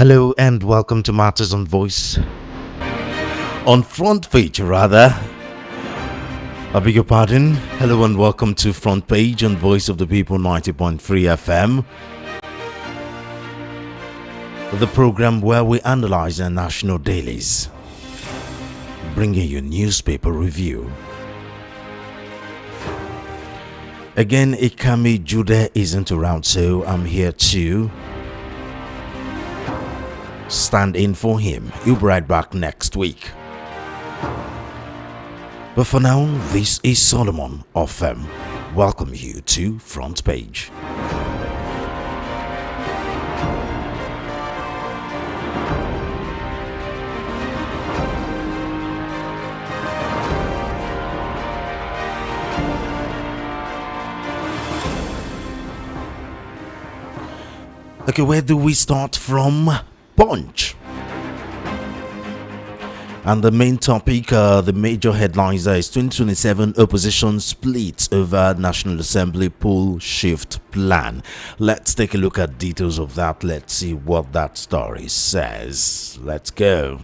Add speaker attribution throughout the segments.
Speaker 1: Hello and welcome to Matters on Voice. On front page, rather. I beg your pardon. Hello and welcome to Front Page on Voice of the People 90.3 FM. The program where we analyze our national dailies, bringing you newspaper review. Again, Ikami Jude isn't around, so I'm here to stand in for him. He'll be right back next week. But for now, this is Solomon of welcome you to Front Page. Okay, where do we start from? Punch. And the main topic, the major headlines there is 2027 opposition splits over National Assembly poll shift plan. Let's take a look at details of that. Let's see what that story says. Let's go.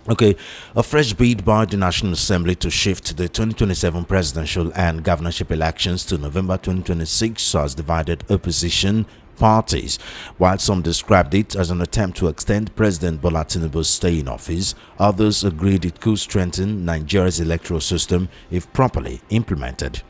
Speaker 1: Okay, a fresh bid by the National Assembly to shift the 2027 presidential and governorship elections to November 2026 has divided opposition parties. While some described it as an attempt to extend President Bola Tinubu's stay in office, others agreed it could strengthen Nigeria's electoral system if properly implemented.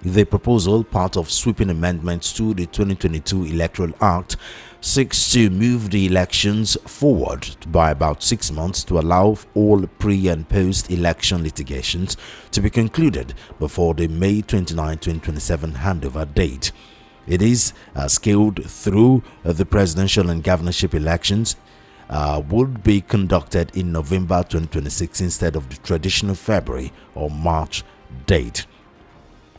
Speaker 1: The proposal, part of sweeping amendments to the 2022 Electoral Act, seeks to move the elections forward by about 6 months to allow all pre- and post-election litigations to be concluded before the May 29, 2027 handover date. It is scaled through the presidential and governorship elections would be conducted in November 2026 instead of the traditional February or March date.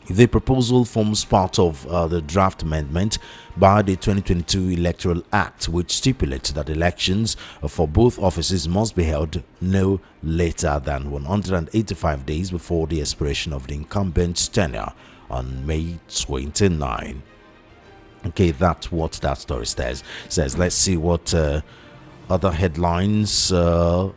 Speaker 1: The proposal forms part of the draft amendment by the 2022 Electoral Act, which stipulates that elections for both offices must be held no later than 185 days before the expiration of the incumbent's tenure on May 29. Okay, that's what that story says. Let's see what other headlines are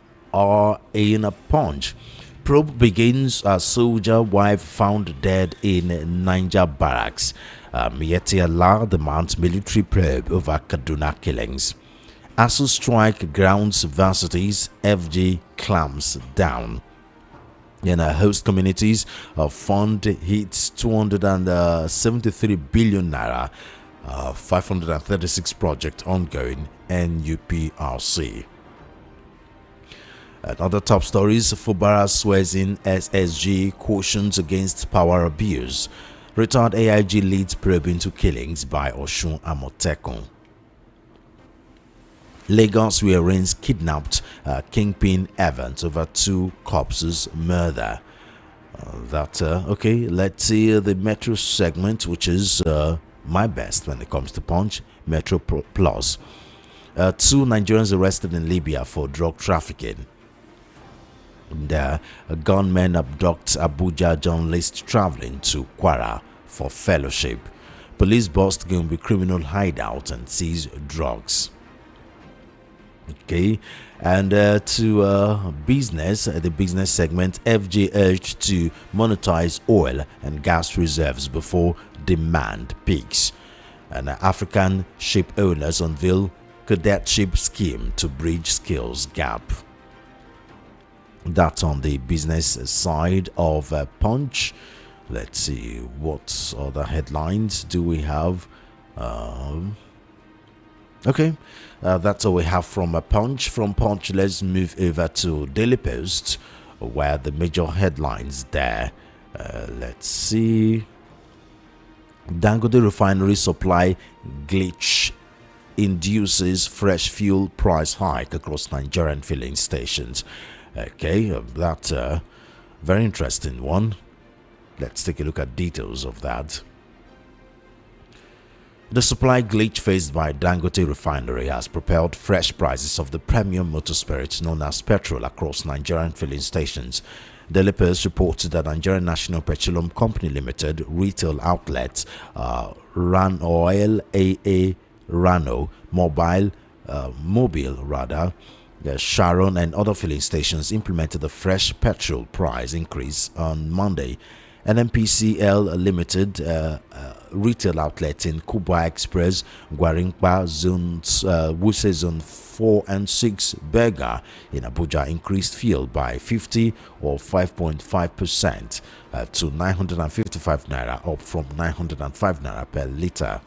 Speaker 1: in a Punch. Probe begins as soldier wife found dead in Niger barracks. Miyetti Allah demands military probe over Kaduna killings. ASU strike grounds varsities, FG clamps down. In host communities, fund hits 273 billion naira. 536 project ongoing NUPRC. Other top stories: Fubara swears in SSG cautions against power abuse. Retired AIG leads probe into killings by Oshun Amotekun. Lagos rearranges kidnapped Kingpin Evans over 2 corpses murder. Okay, let's see the Metro segment, which is my best when it comes to Punch. Metro Plus. 2 Nigerians arrested in Libya for drug trafficking. A gunman abducts Abuja journalist traveling to Kwara for fellowship. Police bust Gumbi criminal hideout and seize drugs. Okay, and to business, the business segment, FG urged to monetize oil and gas reserves before demand peaks. And African ship owners unveil cadetship scheme to bridge skills gap. That's on the business side of Punch. Let's see what other headlines do we have. Okay, that's all we have from Punch. From Punch, let's move over to Daily Post, where the major headlines there. Let's see. Dangote refinery supply glitch induces fresh fuel price hike across Nigerian filling stations. Okay, that's a very interesting one. Let's take a look at details of that. The supply glitch faced by Dangote refinery has propelled fresh prices of the premium motor spirits known as petrol across Nigerian filling stations. Daily Post reports that Nigerian National Petroleum Company Limited retail outlets Ran Oil, AA Rano, Mobile, Mobile rather, Sharon and other filling stations implemented a fresh petrol price increase on Monday. NMPCL Limited retail outlet in Kubwa Express, Gwaringpa Zones, Wuse Zone 4 and 6, Berger in Abuja increased fuel by 50 or 5.5% to 955 naira, up from 905 naira per litre.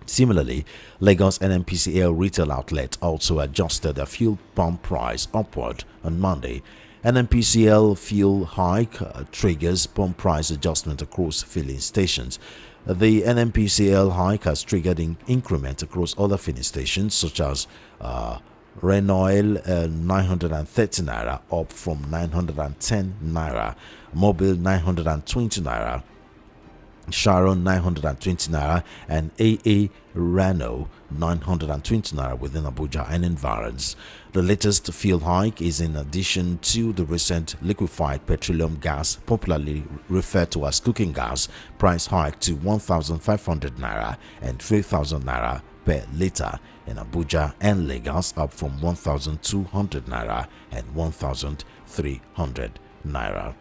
Speaker 1: Similarly, Lagos NMPCL retail outlet also adjusted the fuel pump price upward on Monday. NMPCL fuel hike triggers pump price adjustment across filling stations. The NMPCL hike has triggered an increment across other filling stations such as Renoil 930 naira, up from 910 naira, Mobile 920 naira, Sharon 920 naira, and AA Reno 920 naira within Abuja and environs. The latest fuel hike is in addition to the recent liquefied petroleum gas, popularly referred to as cooking gas, price hike to 1,500 naira and 3,000 naira per litre in Abuja and Lagos, up from 1,200 naira and 1,300 naira.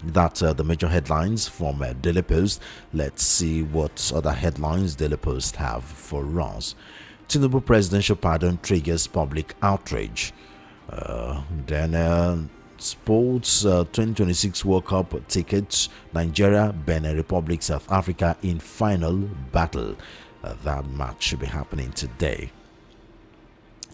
Speaker 1: That's the major headlines from Daily Post. Let's see what other headlines Daily Post have for us. Tinubu presidential pardon triggers public outrage. Then sports 2026 World Cup tickets. Nigeria, Benin Republic, South Africa in final battle. That match should be happening today.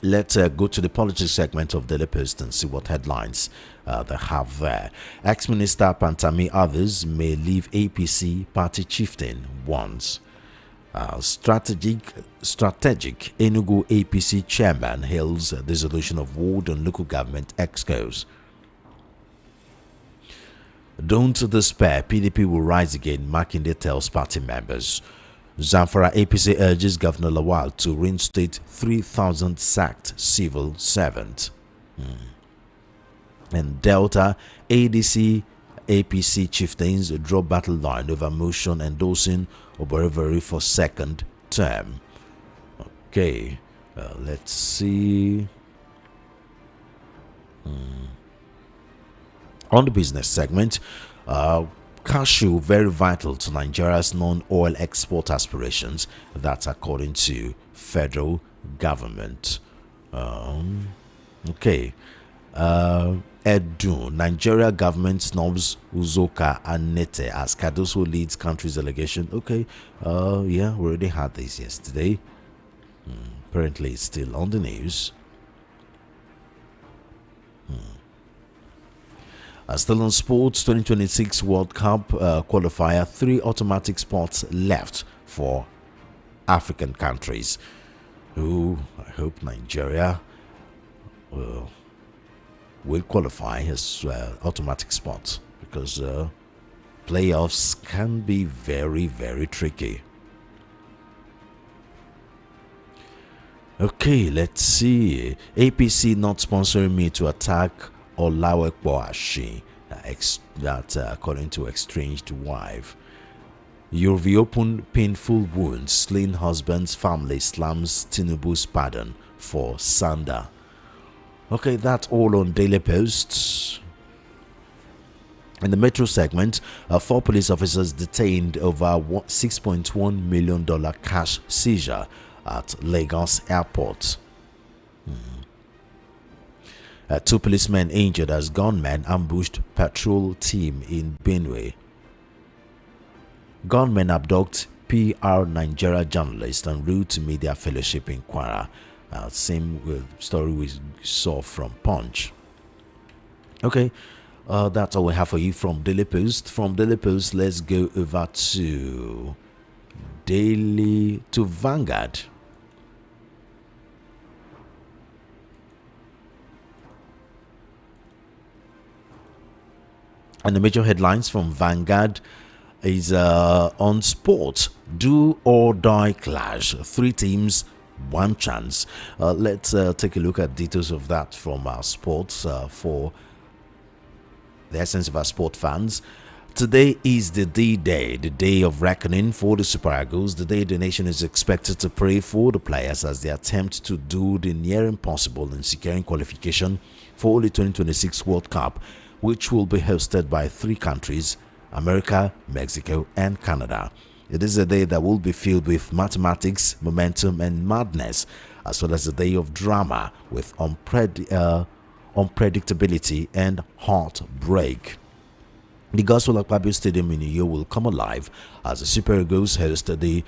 Speaker 1: Let's go to the politics segment of Daily Post and see what headlines they have there. Ex-Minister Pantami, others may leave APC party chieftain once. Strategic Enugu APC chairman hails dissolution of ward on local government excos. Don't despair, PDP will rise again, Makinde tells party members. Zamfara APC urges Governor Lawal to reinstate 3,000 sacked civil servants. And Delta ADC APC chieftains drop battle line over motion endorsing Oboreveri for second term. Okay, let's see. On the business segment, cashew very vital to Nigeria's non-oil export aspirations. That's according to federal government. Okay. Edu, Nigeria government snubs Uzoka and Nete as Cardoso leads country's delegation. Okay, yeah, we already had this yesterday. Apparently it's still on the news. Still on sports, 2026 World Cup qualifier, 3 automatic spots left for African countries. Who I hope Nigeria will qualify as automatic spots, because playoffs can be very, very tricky. Okay, let's see. APC not sponsoring me to attack Olawekbo Ashi. That according to estranged wife. You've reopened painful wounds. Slain husband's family slams Tinubu's pardon for Sanda. Okay, that's all on Daily Posts. In the Metro segment, 4 police officers detained over $6.1 million cash seizure at Lagos Airport. 2 policemen injured as gunmen ambushed patrol team in Benue. Gunmen abduct PR Nigeria journalist en route to media fellowship in Kwara. Same story we saw from Punch. Okay, that's all we have for you from Daily Post. From Daily Post, let's go over to Vanguard. And the major headlines from Vanguard is on sports. Do or die clash. 3 teams, 1 chance. Let's take a look at details of that from our sports for the essence of our sport fans. Today is the D-Day, the day of reckoning for the Super Eagles, the day the nation is expected to pray for the players as they attempt to do the near impossible in securing qualification for the 2026 World Cup, which will be hosted by 3 countries, America, Mexico, and Canada. It is a day that will be filled with mathematics, momentum, and madness, as well as a day of drama with unpredictability and heartbreak. The Gospel Akpabio Stadium in Uyo will come alive as the Super Eagles host the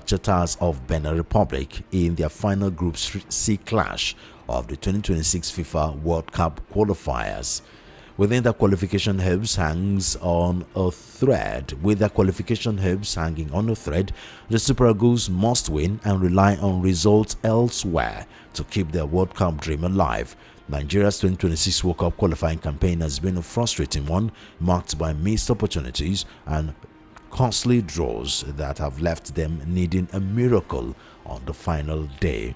Speaker 1: Cheetahs of Benin Republic in their final Group C clash of the 2026 FIFA World Cup qualifiers. Within the qualification hopes hangs on a thread. With the qualification hopes hanging on a thread, the Super Eagles must win and rely on results elsewhere to keep their World Cup dream alive. Nigeria's 2026 World Cup qualifying campaign has been a frustrating one, marked by missed opportunities and costly draws that have left them needing a miracle on the final day.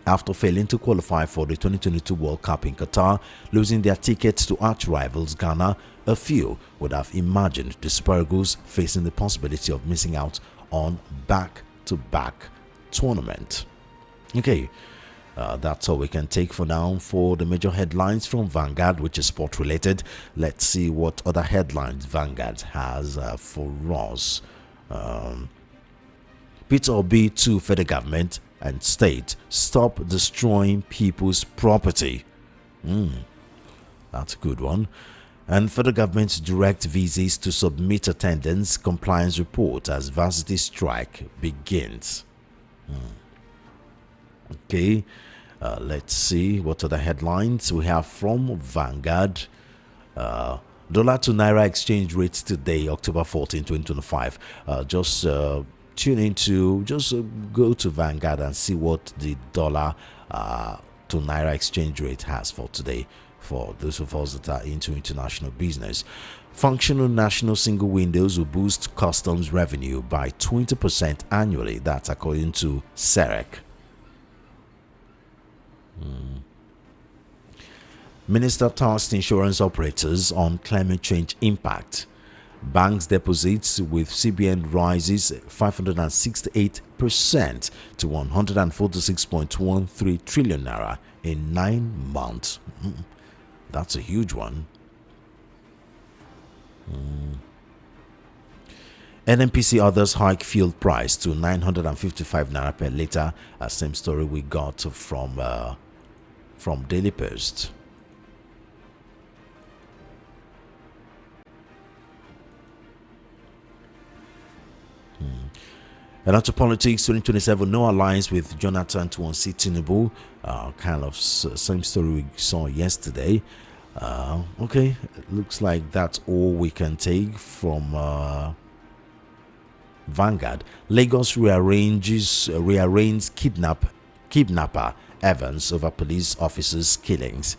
Speaker 1: After failing to qualify for the 2022 World Cup in Qatar, losing their tickets to arch rivals Ghana, a few would have imagined the Super Eagles facing the possibility of missing out on back-to-back tournament. Okay. That's all we can take for now for the major headlines from Vanguard, which is sport related. Let's see what other headlines Vanguard has for us. Peter Obi to federal government and state, stop destroying people's property. That's a good one. And federal government direct visas to submit attendance compliance report as varsity strike begins. Okay. Let's see what other headlines we have from Vanguard. Dollar to Naira exchange rate today, October 14, 2025. Just go to Vanguard and see what the dollar to Naira exchange rate has for today, for those of us that are into international business. Functional national single windows will boost customs revenue by 20% annually. That's according to SEREC. Minister tasked insurance operators on climate change impact. Banks deposits with CBN rises 568% to 146.13 trillion naira in 9 months. That's a huge one. NNPC others hike fuel price to 955 naira per litre. Same story we got from Daily Post. And onto politics, 2027, no alliance with Jonathan to unseat Tinubu. Kind of same story we saw yesterday. Okay, looks like that's all we can take from Vanguard. Lagos rearranges kidnapper Evans over police officers' killings.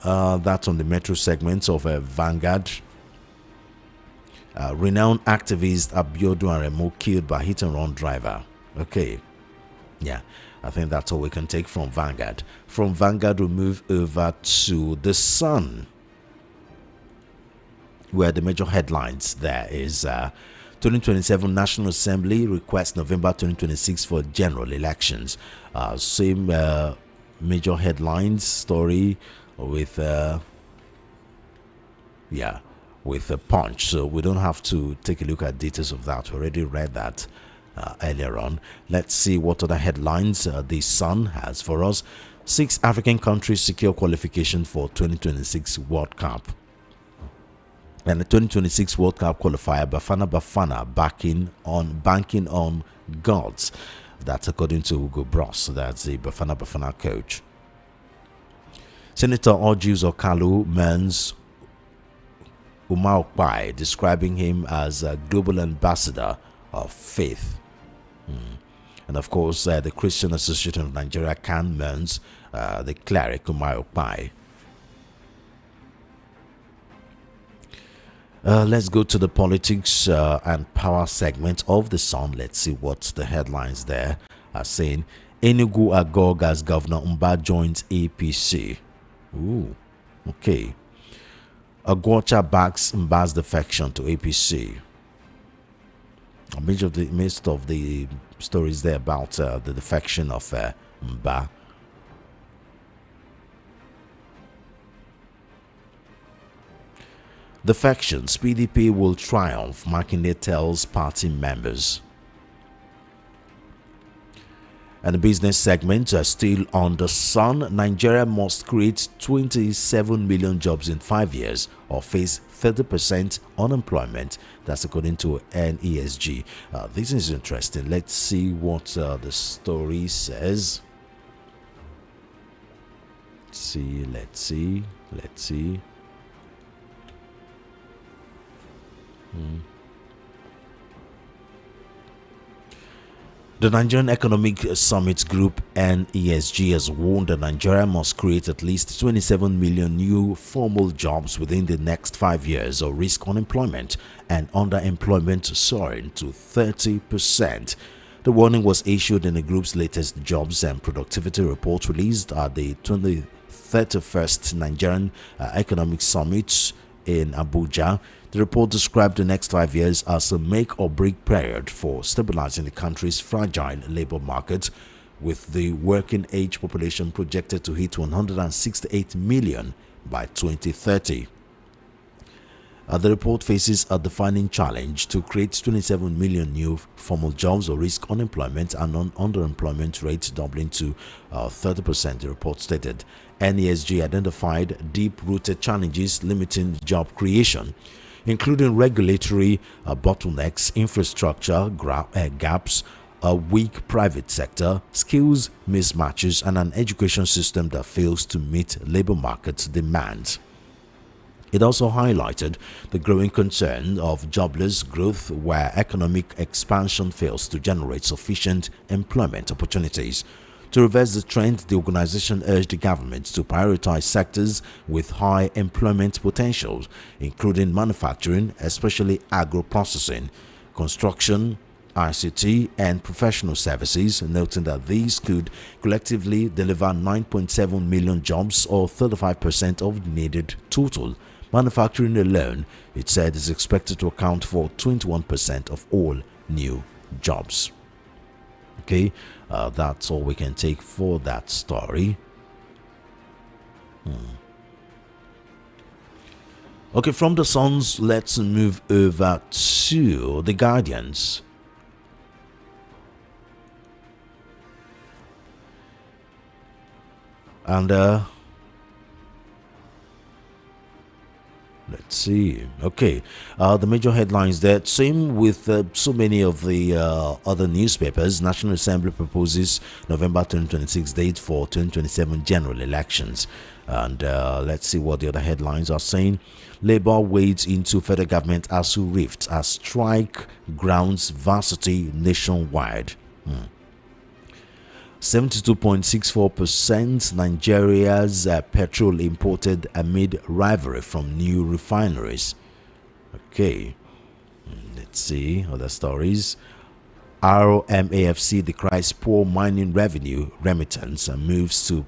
Speaker 1: That's on the Metro segment of Vanguard. Renowned activist Abiodun Aremu killed by hit-and-run driver. Okay, yeah, I think that's all we can take from Vanguard. From Vanguard, we move over to The Sun, where the major headlines there is 2027 National Assembly requests November 2026 for general elections. Same major headlines story with with a punch, so we don't have to take a look at details of that. We already read that earlier on. Let's see what other headlines The Sun has for us. 6 African countries secure qualification for 2026 World Cup. And the 2026 World Cup qualifier, Bafana banking on gods. That's according to Hugo Bros. That's the Bafana coach. Senator Orjius Okalu Mens Umar Okpai, describing him as a global ambassador of faith. And of course, the Christian Association of Nigeria can Mens the cleric Umar Okpai. Let's go to the politics and power segment of The Sun. Let's see what the headlines there are saying. Enugu Agog as Governor Umba joins APC. Ooh, okay. Agwacha backs Mba's defection to APC. Midst of the stories there about the defection of Mba. Defections, PDP will triumph, Makinde tells party members. And the business segments are still on the sun. Nigeria must create 27 million jobs in 5 years or face 30% unemployment. That's according to NESG. This is interesting. Let's see what the story says. Let's see. The Nigerian Economic Summit Group NESG has warned that Nigeria must create at least 27 million new formal jobs within the next 5 years or risk unemployment and underemployment soaring to 30%. The warning was issued in the group's latest jobs and productivity report released at the 31st Nigerian Economic Summit in Abuja. The report described the next 5 years as a make or break period for stabilizing the country's fragile labor market, with the working age population projected to hit 168 million by 2030. The report faces a defining challenge to create 27 million new formal jobs or risk unemployment and underemployment rate doubling to 30%, the report stated. NESG identified deep-rooted challenges limiting job creation, including regulatory bottlenecks, infrastructure gaps, a weak private sector, skills mismatches, and an education system that fails to meet labor market demands. It also highlighted the growing concern of jobless growth where economic expansion fails to generate sufficient employment opportunities. To reverse the trend, the organization urged the government to prioritize sectors with high employment potentials, including manufacturing, especially agro-processing, construction, ICT, and professional services, noting that these could collectively deliver 9.7 million jobs or 35% of the needed total. Manufacturing alone, it said, is expected to account for 21% of all new jobs. Okay, that's all we can take for that story. Okay, from the Suns, let's move over to the Guardians. And let's see. Okay, the major headlines there. Same with so many of the other newspapers. National Assembly proposes November 2026 date for 2027 general elections. And let's see what the other headlines are saying. Labour wades into federal government ASU rift as strike grounds varsity nationwide. 72.64% Nigeria's petrol imported amid rivalry from new refineries. Okay, let's see other stories. RMAFC decries poor mining revenue remittance and moves to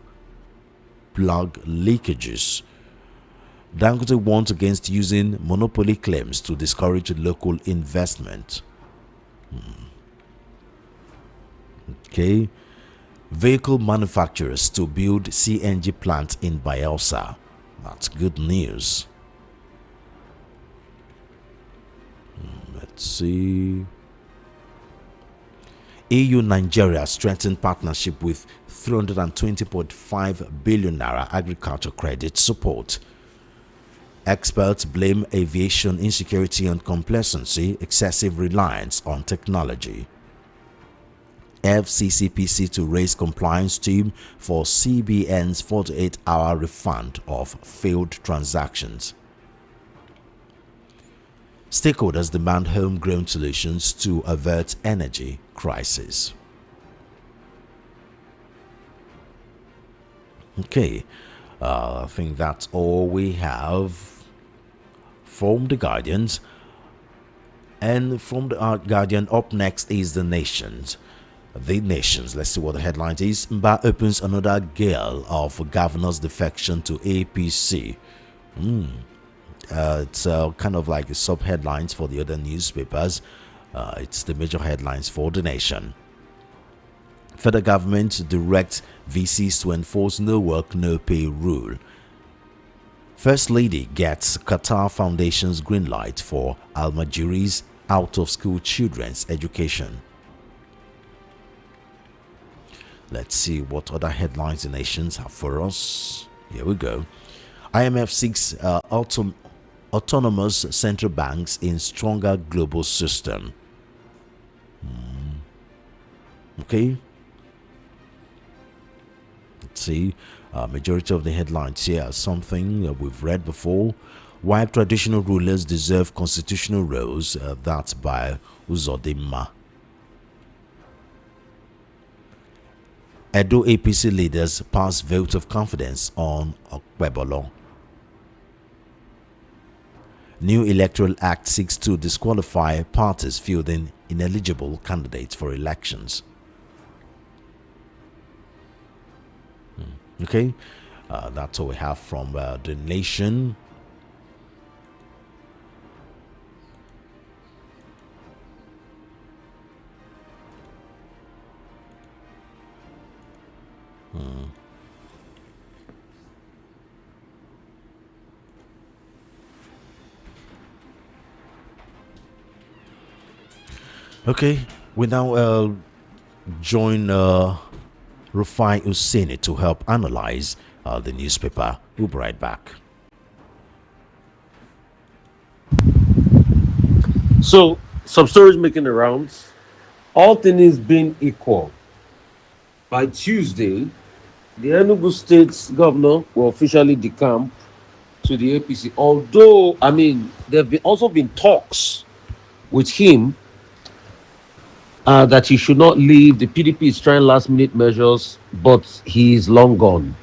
Speaker 1: plug leakages. Dangote warns against using monopoly claims to discourage local investment. Okay. Vehicle manufacturers to build CNG plant in Bayelsa. That's good news. Let's see. EU Nigeria strengthened partnership with 320.5 billion naira agriculture credit support. Experts blame aviation insecurity and complacency, excessive reliance on technology. FCCPC to raise compliance team for CBN's 48-hour refund of failed transactions. Stakeholders demand homegrown solutions to avert energy crisis. Okay, I think that's all we have from the Guardians. And from the Guardian, up next is the Nations. The Nations, let's see what the headline is. Mba opens another gale of governor's defection to APC. It's kind of like the sub headlines for the other newspapers. It's the major headlines for the nation. Federal government directs VCs to enforce no work, no pay rule. First Lady gets Qatar Foundation's green light for Almajiri's out of school children's education. Let's see what other headlines the nations have for us. Here we go. IMF seeks autonomous central banks in stronger global system. Okay. Let's see. Majority of the headlines here are something we've read before. Why traditional rulers deserve constitutional roles. That's by Uzodimma. Edo APC leaders pass vote of confidence on Okpebolo. New Electoral Act seeks to disqualify parties fielding ineligible candidates for elections. Okay, that's all we have from the nation. Okay, we now join Rufai Oseni to help analyze the newspaper. We'll be right back.
Speaker 2: So, some stories making the rounds. All things being equal, by Tuesday, the Enugu State governor will officially decamp to the APC. Although, I mean, there have also been talks with him that he should not leave. The PDP is trying last minute measures, but he is long gone.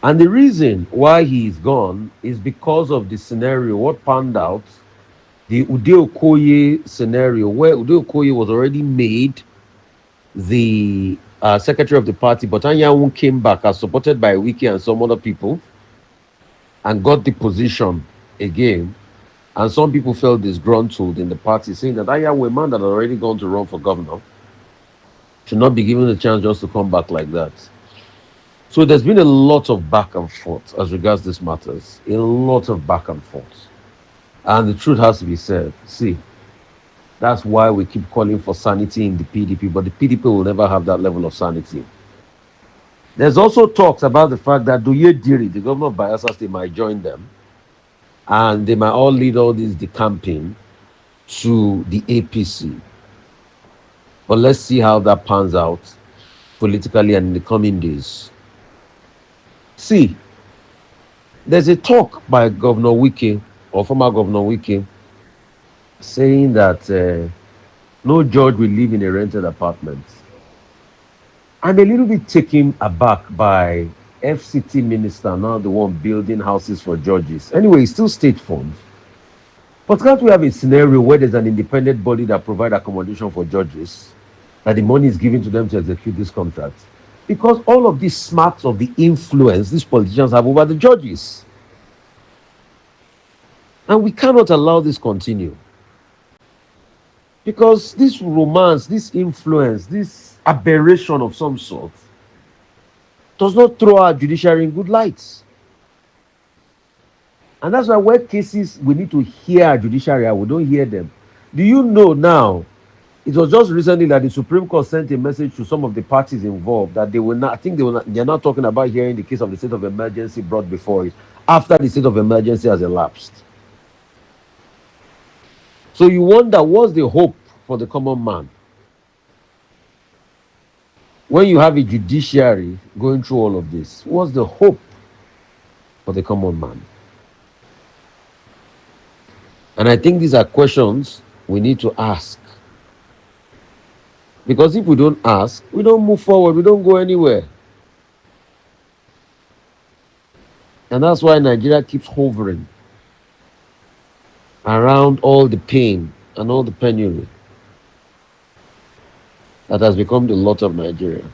Speaker 2: And the reason why he is gone is because of the scenario, what panned out, the Ude Okoye scenario, where Ude Okoye was already made the secretary of the party, but Anyanwu came back as supported by Wiki and some other people and got the position again. And some people felt disgruntled in the party, saying that Anyanwu, a man that had already gone to run for governor, should not be given a chance just to come back like that. So there's been a lot of back and forth as regards these matters, a lot of back and forth. And the truth has to be said. See, that's why we keep calling for sanity in the PDP, but the PDP will never have that level of sanity. There's also talks about the fact that Doye Diri, the governor of Bayelsa State, might join them, and they might all lead all this decamping to the APC. But let's see how that pans out politically and in the coming days. See, there's a talk by Governor Wiki, or former Governor Wiki, saying that no judge will live in a rented apartment. I'm a little bit taken aback by FCT minister, now the one building houses for judges. Anyway, it's still state funds. But can't we have a scenario where there's an independent body that provides accommodation for judges, that the money is given to them to execute this contract? Because all of these smacks of the influence these politicians have over the judges. And we cannot allow this continue. Because this romance, this influence, this aberration of some sort does not throw our judiciary in good lights. And that's why where cases we need to hear our judiciary, we don't hear them. Do you know now? It was just recently that the Supreme Court sent a message to some of the parties involved that they will not, I think they're not talking about hearing the case of the state of emergency brought before it after the state of emergency has elapsed. So you wonder, what's the hope for the common man? When you have a judiciary going through all of this, what's the hope for the common man? And I think these are questions we need to ask. Because if we don't ask, we don't move forward, we don't go anywhere. And that's why Nigeria keeps hovering around all the pain and all the penury that has become the lot of Nigeria.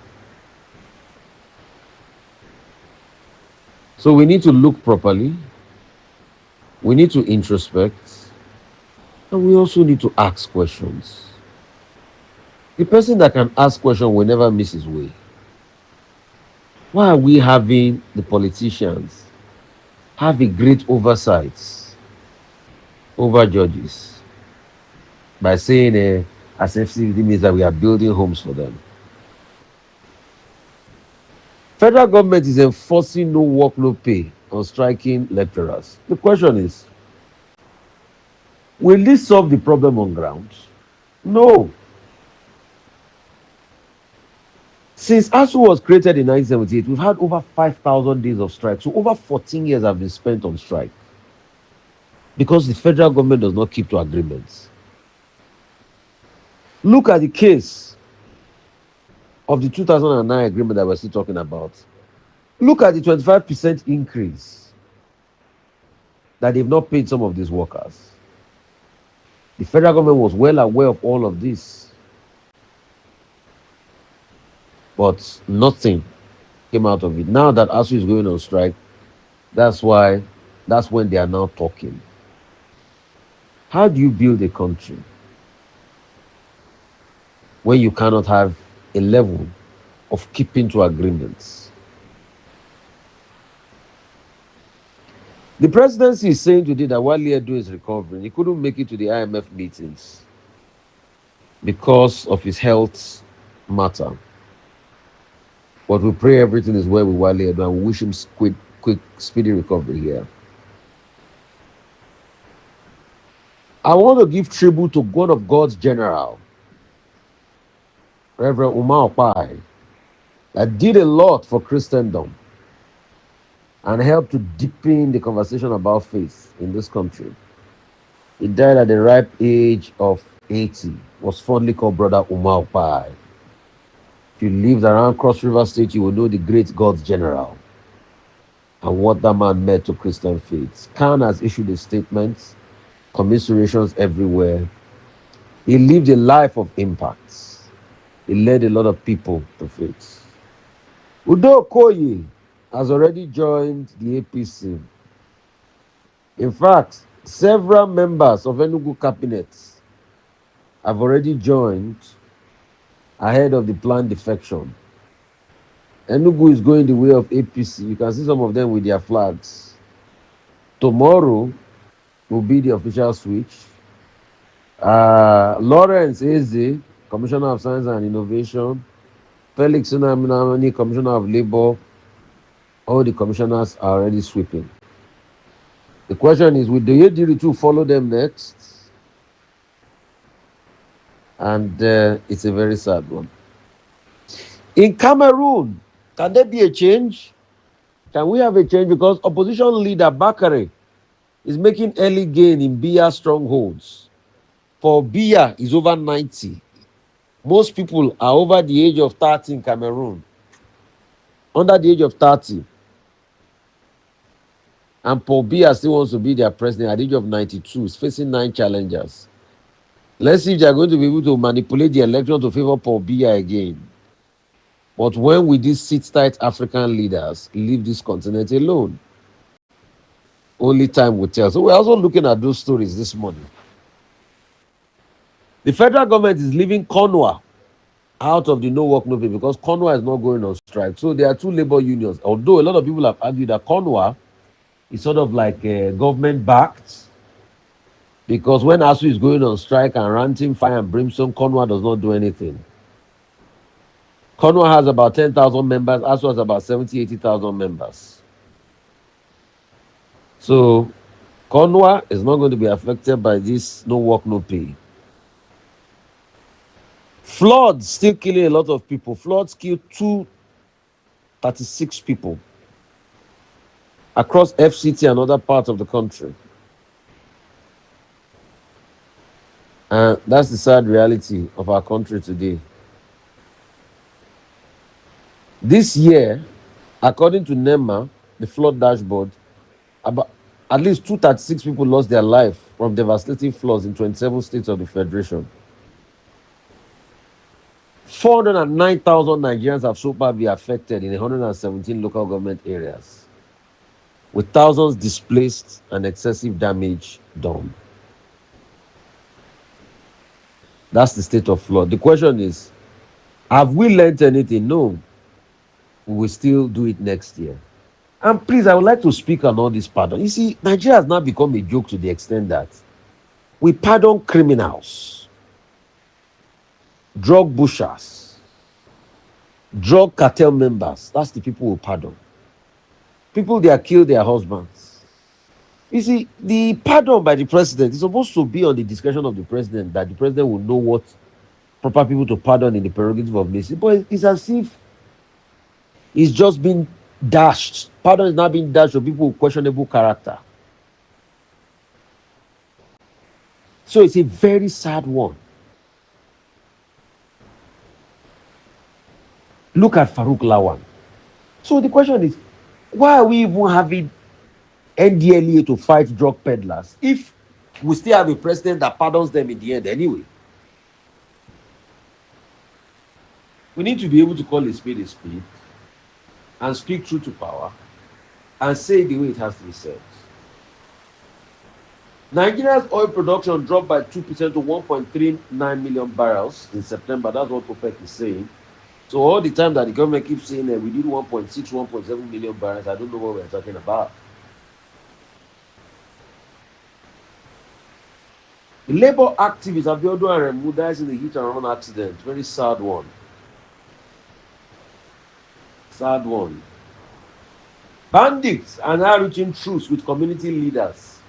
Speaker 2: So we need to look properly. We need to introspect, and we also need to ask questions. The person that can ask questions will never miss his way. Why are we having the politicians have a great oversight over judges by saying, as FCD means that we are building homes for them? Federal government is enforcing no work, no pay on striking lecturers. The question is, will this solve the problem on ground? No. Since ASU was created in 1978, we've had over 5,000 days of strike. So over 14 years have been spent on strike because the federal government does not keep to agreements. Look at the case of the 2009 agreement that we're still talking about. Look at the 25% increase that they've not paid some of these workers. The federal government was well aware of all of this, but nothing came out of it. Now that ASU is going on strike, that's when they are now talking. How do you build a country when you cannot have a level of keeping to agreements? The presidency is saying today that while Edo is recovering, he couldn't make it to the IMF meetings because of his health matter. But we pray everything is well with Wale Edo and we wish him quick, speedy recovery here. I want to give tribute to one of God's general, Reverend Umar Opai, that did a lot for Christendom and helped to deepen the conversation about faith in this country. He died at the ripe age of 80, was fondly called Brother Umar Opai. If you lived around Cross River State, you will know the great God's general and what that man meant to Christian faith. Khan has issued a statement, commiserations everywhere. He lived a life of impact. He led a lot of people to faith. Udo Okoye has already joined the APC. In fact, several members of Enugu cabinet have already joined ahead of the planned defection. Enugu is going the way of APC. You can see some of them with their flags. Tomorrow will be the official switch. Lawrence Eze, Commissioner of Science and Innovation, Felix Unamini, Commissioner of Labor, all the commissioners are already sweeping. The question is, will the Yediri too follow them next? And it's a very sad one. In Cameroon, can there be a change? Can we have a change? Because opposition leader Bakare is making early gain in Biya strongholds. For Biya is over 90. Most people are over the age of 30 in Cameroon. Under the age of 30. And Paul Biya still wants to be their president at the age of 92. He's facing 9 challengers. Let's see if they're going to be able to manipulate the election to favor Paul Biya again. But when will these sit-tight African leaders leave this continent alone? Only time will tell. So we're also looking at those stories this morning. The federal government is leaving Konwa out of the no work, no pay because Konwa is not going on strike. So there are 2 labor unions. Although a lot of people have argued that Konwa is sort of like government-backed, because when ASU is going on strike and ranting fire and brimstone, Konwa does not do anything. Konwa has about 10,000 members. ASU has about 70,000, 80,000 members. So Konwa is not going to be affected by this no work, no pay. Floods still killing a lot of people. Floods killed 236 people across FCT and other parts of the country. And that's the sad reality of our country today. This year, according to NEMA, the flood dashboard, about at least 236 people lost their life from devastating floods in 27 states of the Federation. 409,000 Nigerians have so far been affected in 117 local government areas. with thousands displaced and excessive damage done. That's the state of flood. The question is, have we learned anything? No. We will still do it next year. And please, I would like to speak on all this pardon. You see, Nigeria has now become a joke to the extent that we pardon criminals, drug pushers, drug cartel members. That's the people we pardon. People they have killed their husbands. You see, the pardon by the president is supposed to be on the discretion of the president, that the president will know what proper people to pardon in the prerogative of mercy. But it's as if it's just been dashed. Pardon is now being dashed to people with questionable character. So it's a very sad one. Look at Farouk Lawan. So the question is, why are we even having NDLEA to fight drug peddlers if we still have a president that pardons them in the end anyway? We need to be able to call a spade and speak truth to power and say it the way it has to be said. Nigeria's oil production dropped by 2% to 1.39 million barrels in September. That's what OPEC is saying. So all the time that the government keeps saying that we need 1.6, 1.7 million barrels, I don't know what we're talking about. The labor activist Abiodun Aremu dies in a hit and run accident. Very sad one. Sad one. Bandits are now reaching truce with community leaders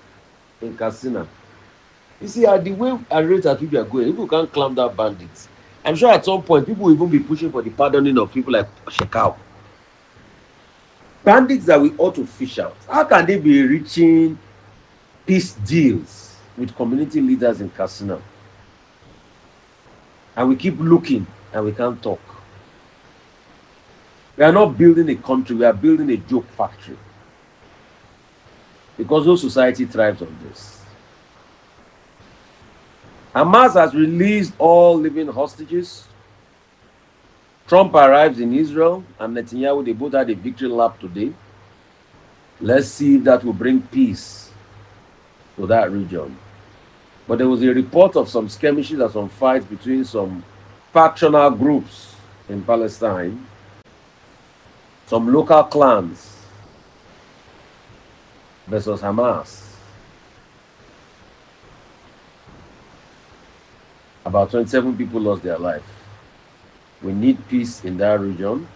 Speaker 2: in Katsina. You see, at the way and rate at which we are going, people can't clamp down bandits. I'm sure at some point people will even be pushing for the pardoning of people like Shekau. Bandits that we ought to fish out. How can they be reaching peace deals with community leaders in Katsina? And we keep looking and we can't talk. We are not building a country, we are building a joke factory. Because no society thrives on this. Hamas has released all living hostages. Trump arrives in Israel and Netanyahu, they both had a victory lap today. Let's see if that will bring peace to that region. But there was a report of some skirmishes and some fights between some factional groups in Palestine, some local clans versus Hamas. About 27 people lost their life. We need peace in that region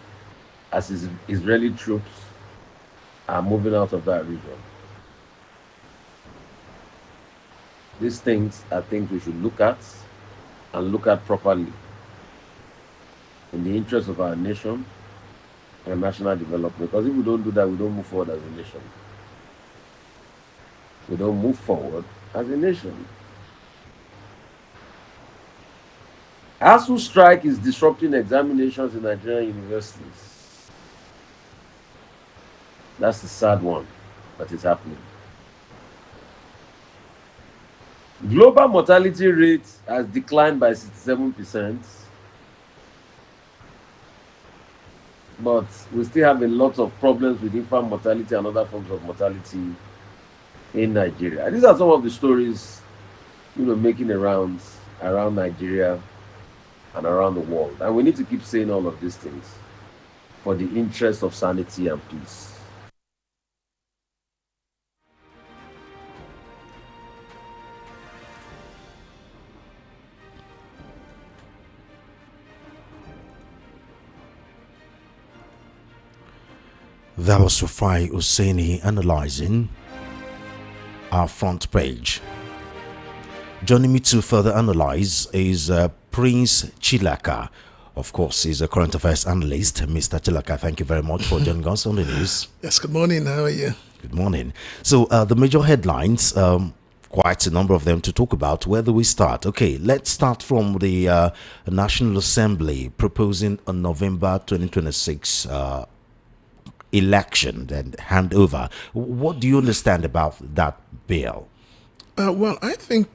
Speaker 2: as Israeli troops are moving out of that region. These things are things we should look at and look at properly in the interest of our nation and national development. Because if we don't do that, we don't move forward as a nation. We don't move forward as a nation. ASU strike is disrupting examinations in Nigerian universities. That's the sad one that is happening. Global mortality rate has declined by 67%, but we still have a lot of problems with infant mortality and other forms of mortality in Nigeria. And these are some of the stories, making around Nigeria and around the world. And we need to keep saying all of these things for the interest of sanity and peace.
Speaker 1: That was Rufai Oseni analyzing our front page. Joining me to further analyze is Prince Chilaka. Of course, he's a current affairs analyst. Mr. Chilaka, thank you very much for joining us on the news.
Speaker 3: Yes, good morning. How are you?
Speaker 1: Good morning. So, the major headlines, quite a number of them to talk about. Where do we start? Okay, let's start from the National Assembly proposing a November 2026 election and handover. What do you understand about that bill?
Speaker 3: Well, I think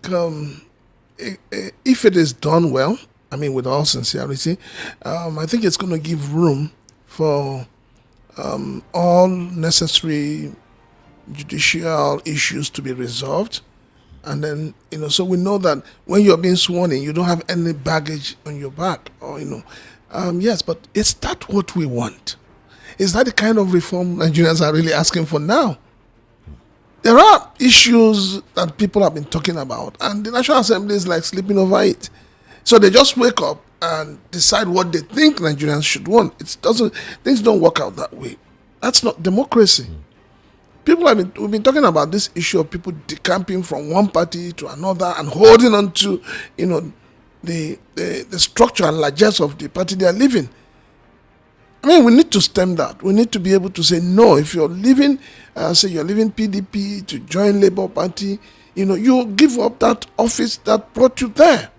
Speaker 3: if it is done well, I mean, with all sincerity, I think it's going to give room for all necessary judicial issues to be resolved. And then, so we know that when you're being sworn in, you don't have any baggage on your back, or, yes, but is that what we want? Is that the kind of reform Nigerians are really asking for now? There are issues that people have been talking about, and the National Assembly is like sleeping over it. So they just wake up and decide what they think Nigerians should want. Things don't work out that way. That's not democracy. We've been talking about this issue of people decamping from one party to another and holding on to, the structure and largesse of the party they are living. I mean, we need to stem that. We need to be able to say no. If you're leaving, say you're leaving PDP to join Labour Party, you give up that office that brought you there.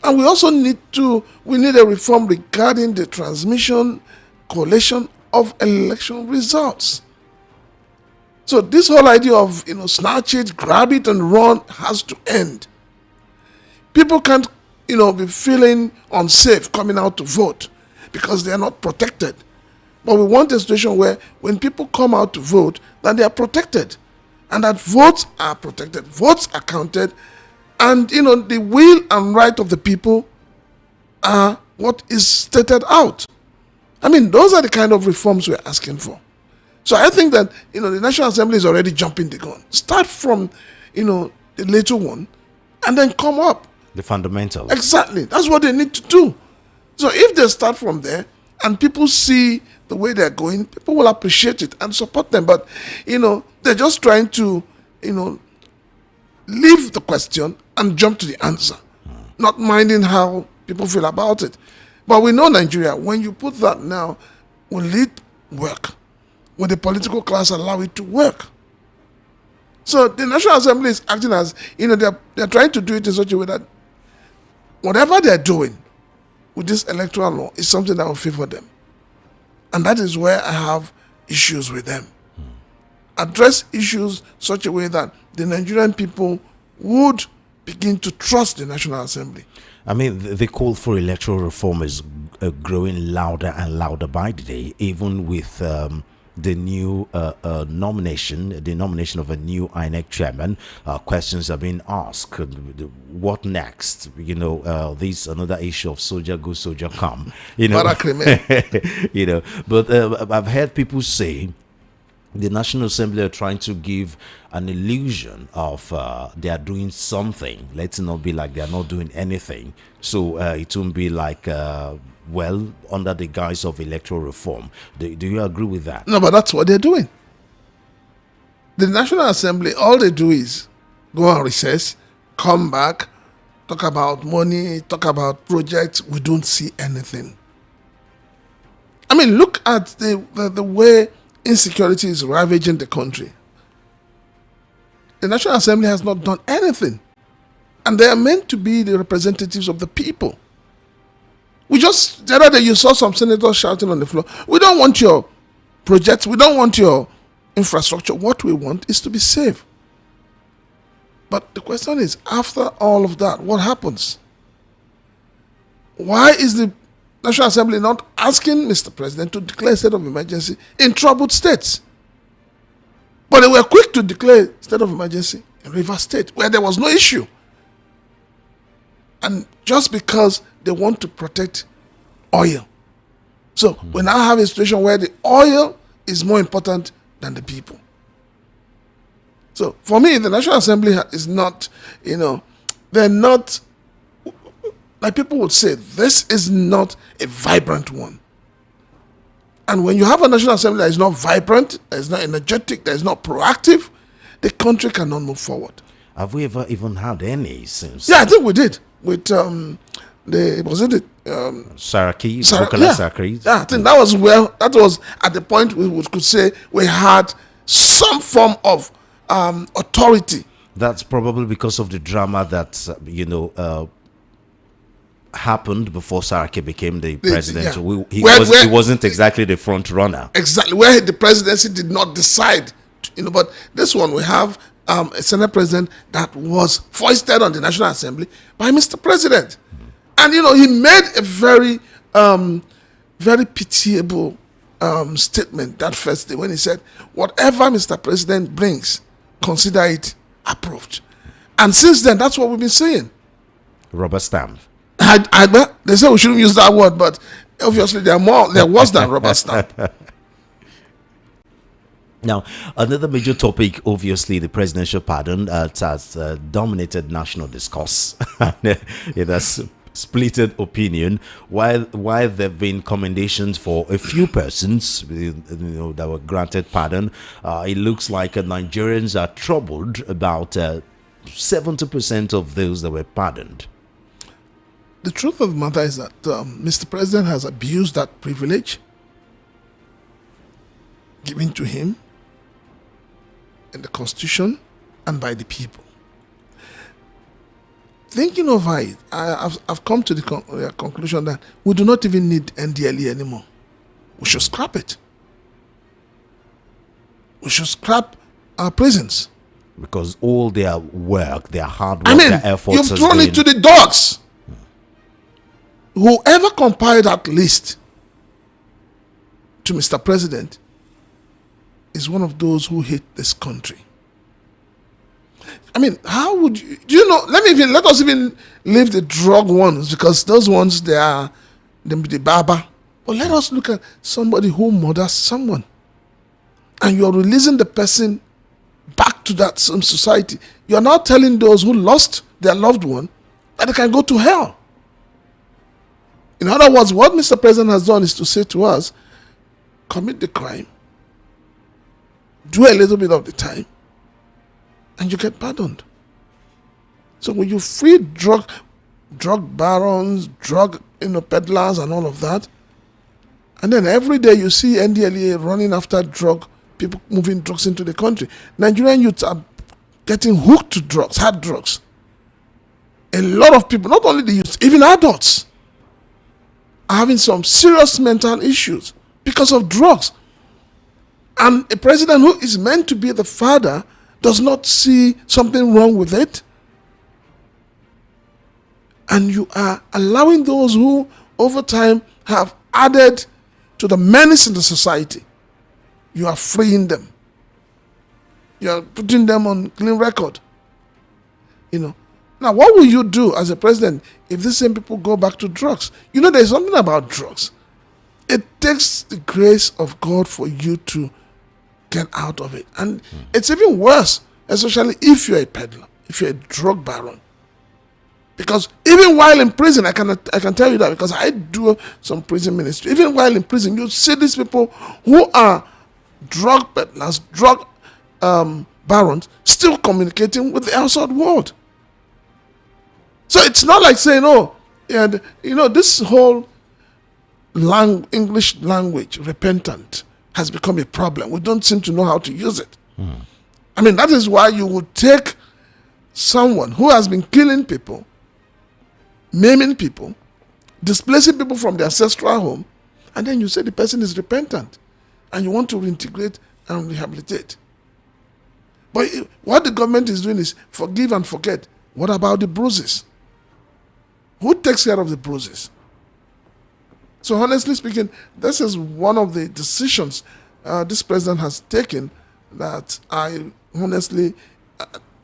Speaker 3: And we also need a reform regarding the transmission, collation of election results. So this whole idea of, snatch it, grab it and run has to end. People can't, be feeling unsafe coming out to vote because they are not protected. But we want a situation where when people come out to vote, that they are protected and that votes are protected, votes are counted, and, the will and right of the people are what is stated out. I mean, those are the kind of reforms we're asking for. So I think that, the National Assembly is already jumping the gun. Start from, the little one and then come up.
Speaker 1: The fundamentals.
Speaker 3: Exactly. That's what they need to do. So if they start from there and people see the way they're going, people will appreciate it and support them. But, they're just trying to, leave the question and jump to the answer, not minding how people feel about it. But we know Nigeria, when you put that now, will it work? Will the political class allow it to work? So the National Assembly is acting as, they're trying to do it in such a way that whatever they're doing with this electoral law is something that will favor them. And that is where I have issues with them. Address issues such a way that the Nigerian people would begin to trust the National Assembly.
Speaker 1: I mean, the call for electoral reform is growing louder and louder by the day, even with the new nomination of a new INEC chairman. Questions are being asked. What next? This another issue of soldier go, soldier come. But I've heard people say the National Assembly are trying to give an illusion of they are doing something. Let it not be like they are not doing anything. So it won't be like, under the guise of electoral reform. Do you agree with that?
Speaker 3: No, but that's what they're doing. The National Assembly, all they do is go on recess, come back, talk about money, talk about projects. We don't see anything. I mean, look at the way insecurity is ravaging the country. The National Assembly has not done anything. And they are meant to be the representatives of the people. The other day you saw some senators shouting on the floor, we don't want your projects, we don't want your infrastructure. What we want is to be safe. But the question is, after all of that, what happens? Why is the National Assembly not asking Mr. President to declare a state of emergency in troubled states? But they were quick to declare state of emergency in Rivers State, where there was no issue. And just because they want to protect oil. So we now have a situation where the oil is more important than the people. So for me, the National Assembly is not, they're not, like people would say, this is not a vibrant one. And when you have a National Assembly that is not vibrant, that is not energetic, that is not proactive, the country cannot move forward.
Speaker 1: Have we ever even had any since?
Speaker 3: Yeah, I think we did with Saraki,
Speaker 1: Bukola Saraki.
Speaker 3: Yeah, I think that was at the point we could say we had some form of authority.
Speaker 1: That's probably because of the drama that happened before Saraki became the president.
Speaker 3: Yeah.
Speaker 1: He wasn't exactly the front runner.
Speaker 3: Exactly, where the presidency did not decide. But this one we have a Senate president that was foisted on the National Assembly by Mr. President. And, he made a very, very pitiable statement that first day when he said, whatever Mr. President brings, consider it approved. And since then, that's what we've been saying.
Speaker 1: Rubber stamp.
Speaker 3: They say we shouldn't use that word, but obviously they're worse than rubber stamp.
Speaker 1: Now, another major topic, obviously, the presidential pardon, has dominated national discourse. It has splitted opinion. While there have been commendations for a few persons, that were granted pardon, it looks like Nigerians are troubled about 70% of those that were pardoned.
Speaker 3: The truth of the matter is that Mr. President has abused that privilege given to him in the Constitution and by the people. Thinking over it, I've come to the conclusion that we do not even need NDLE anymore. We should scrap it. We should scrap our prisons.
Speaker 1: Because all their work, their hard work, their efforts,
Speaker 3: you've thrown it to the dogs. Whoever compiled that list to Mr. President is one of those who hate this country. I mean, how would you, do you know, let us even leave the drug ones, because those ones, they are the barber. But let us look at somebody who murders someone, and you're releasing the person back to that same society. You're now telling those who lost their loved one that they can go to hell. In other words, what Mr. President has done is to say to us, commit the crime, do a little bit of the time, and you get pardoned. So when you free drug barons, drug peddlers and all of that, and then every day you see NDLEA running after people moving drugs into the country. Nigerian youths are getting hooked to drugs, hard drugs. A lot of people, not only the youths, even adults, are having some serious mental issues because of drugs. And a president who is meant to be the father does not see something wrong with it. And you are allowing those who over time have added to the menace in the society. You are freeing them. You are putting them on clean record. Now, what will you do as a president if these same people go back to drugs? There's something about drugs. It takes the grace of God for you to get out of it. And it's even worse, especially if you're a peddler, if you're a drug baron. Because even while in prison, I can tell you that, because I do some prison ministry. Even while in prison, you see these people who are drug peddlers, drug barons, still communicating with the outside world. So it's not like saying, this whole English language, repentant, has become a problem. We don't seem to know how to use it. I mean, that is why you would take someone who has been killing people, maiming people, displacing people from their ancestral home, and then you say the person is repentant, and you want to reintegrate and rehabilitate. But what the government is doing is forgive and forget. What about the bruises? Who takes care of the bruises? So honestly speaking, this is one of the decisions this president has taken that I honestly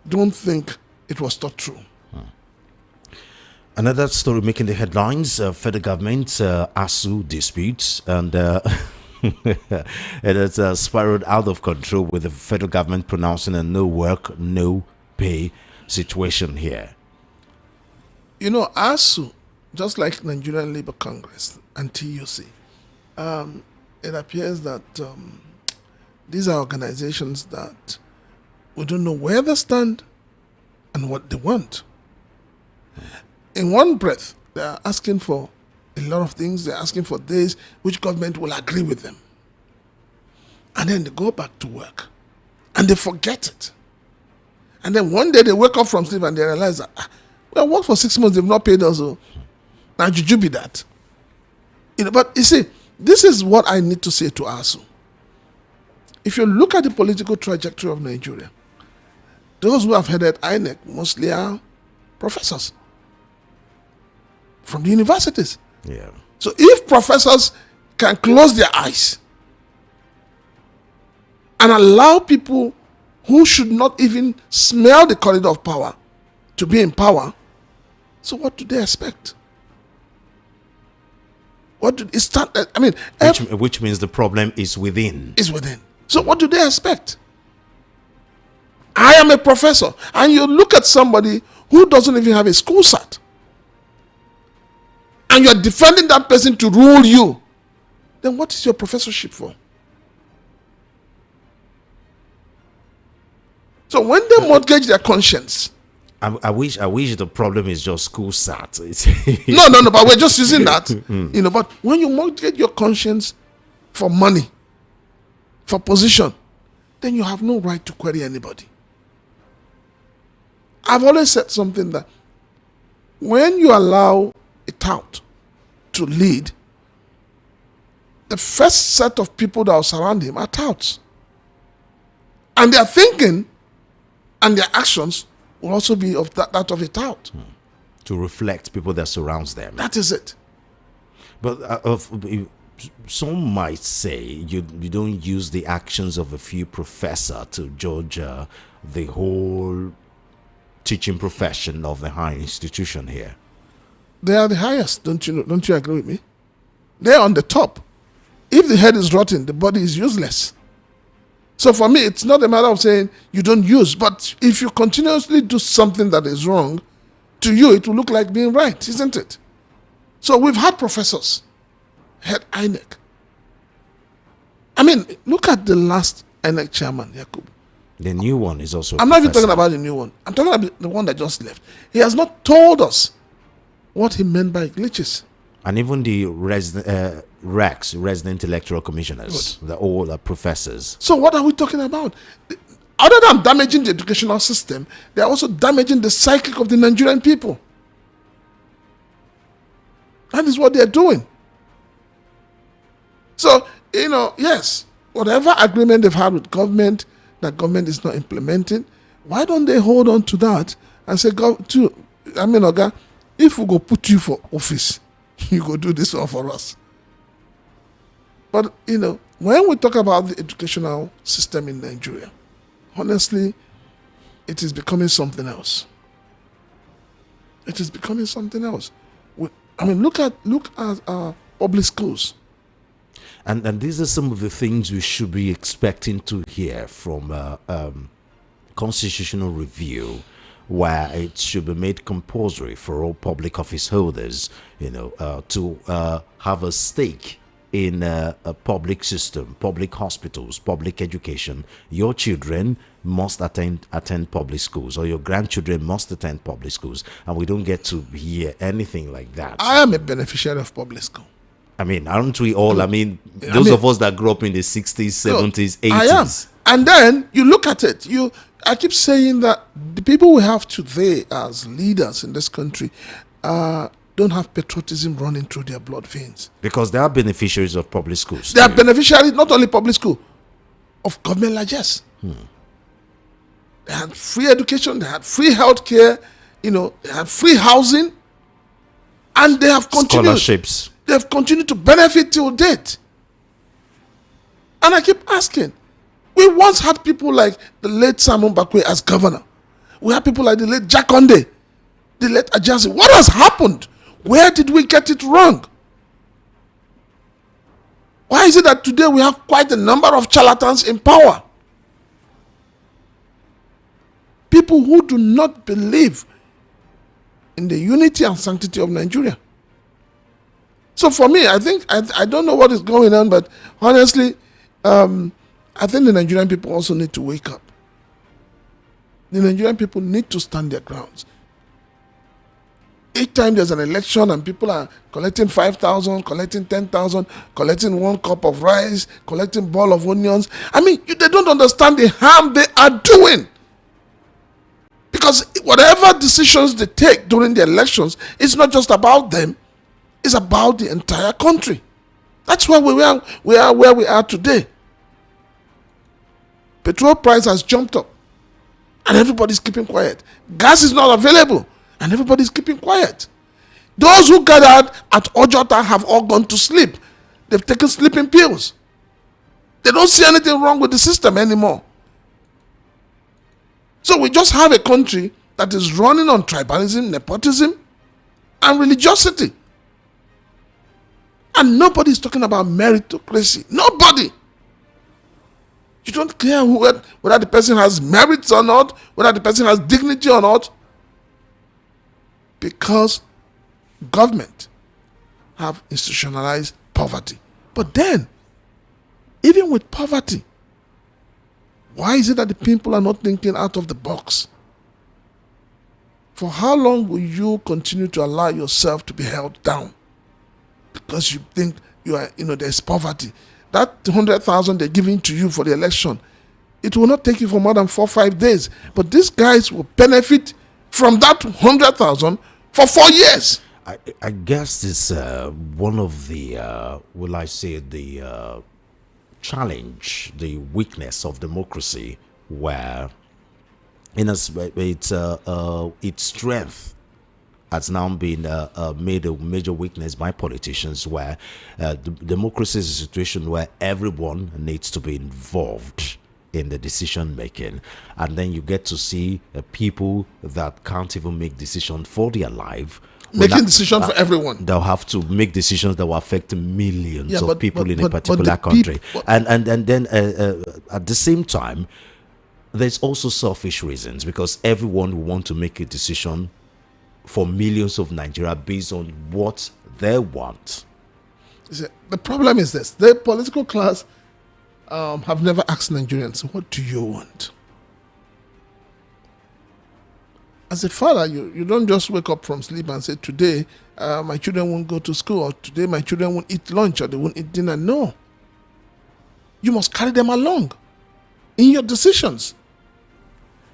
Speaker 3: don't think it was thought through.
Speaker 1: Another story making the headlines, federal government ASU disputes, and it has spiraled out of control, with the federal government pronouncing a no work, no pay situation here.
Speaker 3: ASU, just like Nigerian Labour Congress and TUC, it appears that these are organizations that we don't know where they stand and what they want. In one breath, they are asking for a lot of things. They're asking for days which government will agree with them. And then they go back to work and they forget it. And then one day they wake up from sleep and they realize that, we have worked for 6 months, they've not paid us. Now, should you be that? But you see, this is what I need to say to ASU. If you look at the political trajectory of Nigeria, those who have headed INEC mostly are professors from the universities.
Speaker 1: Yeah.
Speaker 3: So if professors can close their eyes and allow people who should not even smell the corridor of power to be in power. So what do they expect? What do it start? I mean,
Speaker 1: which means the problem is within.
Speaker 3: Is within. So what do they expect? I am a professor, and you look at somebody who doesn't even have a school cert, and you're defending that person to rule you. Then what is your professorship for? So when they mortgage their conscience,
Speaker 1: I wish the problem is just school sat.
Speaker 3: no, but we're just using that, But when you mortgage your conscience for money, for position, then you have no right to query anybody. I've always said something that when you allow a tout to lead, the first set of people that will surround him are touts, and their thinking and their actions will also be of that of a tout.
Speaker 1: To reflect people that surrounds them.
Speaker 3: That is it.
Speaker 1: But some might say you don't use the actions of a few professors to judge the whole teaching profession of the higher institution here.
Speaker 3: They are the highest, don't you know? Don't you agree with me? They're on the top. If the head is rotten, the body is useless. So for me, it's not a matter of saying you don't use, but if you continuously do something that is wrong, to you it will look like being right, isn't it? So we've had professors, head INEC. I mean, look at the last INEC chairman, Yakub.
Speaker 1: The new one is also.
Speaker 3: I'm not even talking about the new one. I'm talking about the one that just left. He has not told us what he meant by glitches.
Speaker 1: And even the RECs, resident electoral commissioners, all are professors.
Speaker 3: So what are we talking about? Other than damaging the educational system, they are also damaging the psyche of the Nigerian people. That is what they are doing. So, yes, whatever agreement they've had with government, that government is not implementing, why don't they hold on to that and say, Oga, if we go put you for office, you go do this one for us. But, when we talk about the educational system in Nigeria, honestly, it is becoming something else. It is becoming something else. Look at our public schools.
Speaker 1: And these are some of the things we should be expecting to hear from constitutional review, where it should be made compulsory for all public office holders, to have a stake in a public system, public hospitals, public education. Your children must attend public schools, or your grandchildren must attend public schools, and we don't get to hear anything like that.
Speaker 3: I am a beneficiary of public school.
Speaker 1: Aren't we all? Those of us that grew up in the 60s, 70s, 80s.
Speaker 3: I am. And then you look at it. I keep saying that the people we have today as leaders in this country don't have patriotism running through their blood veins.
Speaker 1: Because they are beneficiaries of public schools.
Speaker 3: They are beneficiaries, not only public school, of government largesse. They had free education, they had free healthcare, they had free housing, and they have continued.
Speaker 1: Scholarships.
Speaker 3: They have continued to benefit till date. And I keep asking, we once had people like the late Simon Bakwe as governor. We had people like the late Jack Onde, the late Ajazi. What has happened? Where did we get it wrong? Why is it that today we have quite a number of charlatans in power? People who do not believe in the unity and sanctity of Nigeria. So for me, I think, I don't know what is going on, but honestly, I think the Nigerian people also need to wake up. The Nigerian people need to stand their grounds. Each time there's an election and people are collecting 5,000, collecting 10,000, collecting 1 cup of rice, collecting ball of onions. They don't understand the harm they are doing. Because whatever decisions they take during the elections, it's not just about them, it's about the entire country. That's why we are where we are today. Petrol price has jumped up and everybody's keeping quiet. Gas is not available and everybody's keeping quiet. Those who gathered at Ojota have all gone to sleep. They've taken sleeping pills. They don't see anything wrong with the system anymore. So we just have a country that is running on tribalism, nepotism, and religiosity. And nobody is talking about meritocracy. Nobody. You don't care whether the person has merits or not, whether the person has dignity or not, because government have institutionalized poverty. But then, even with poverty, why is it that the people are not thinking out of the box? For how long will you continue to allow yourself to be held down? Because you think there's poverty. That 100,000 they're giving to you for the election, it will not take you for more than 4 or 5 days. But these guys will benefit from that 100,000 for 4 years.
Speaker 1: I guess it's one of the, will I say, the challenge, the weakness of democracy, where its strength has now been made a major weakness by politicians, where democracy is a situation where everyone needs to be involved in the decision making, and then you get to see people that can't even make decisions for their life,
Speaker 3: making decisions for everyone.
Speaker 1: They'll have to make decisions that will affect millions of people in a particular country. And then at the same time, there's also selfish reasons, because everyone will want to make a decision for millions of Nigeria based on what they want.
Speaker 3: The problem is this: the political class have never asked Nigerians, what do you want? As a father, you don't just wake up from sleep and say, today my children won't go to school, or today my children won't eat lunch, or they won't eat dinner. No. You must carry them along in your decisions.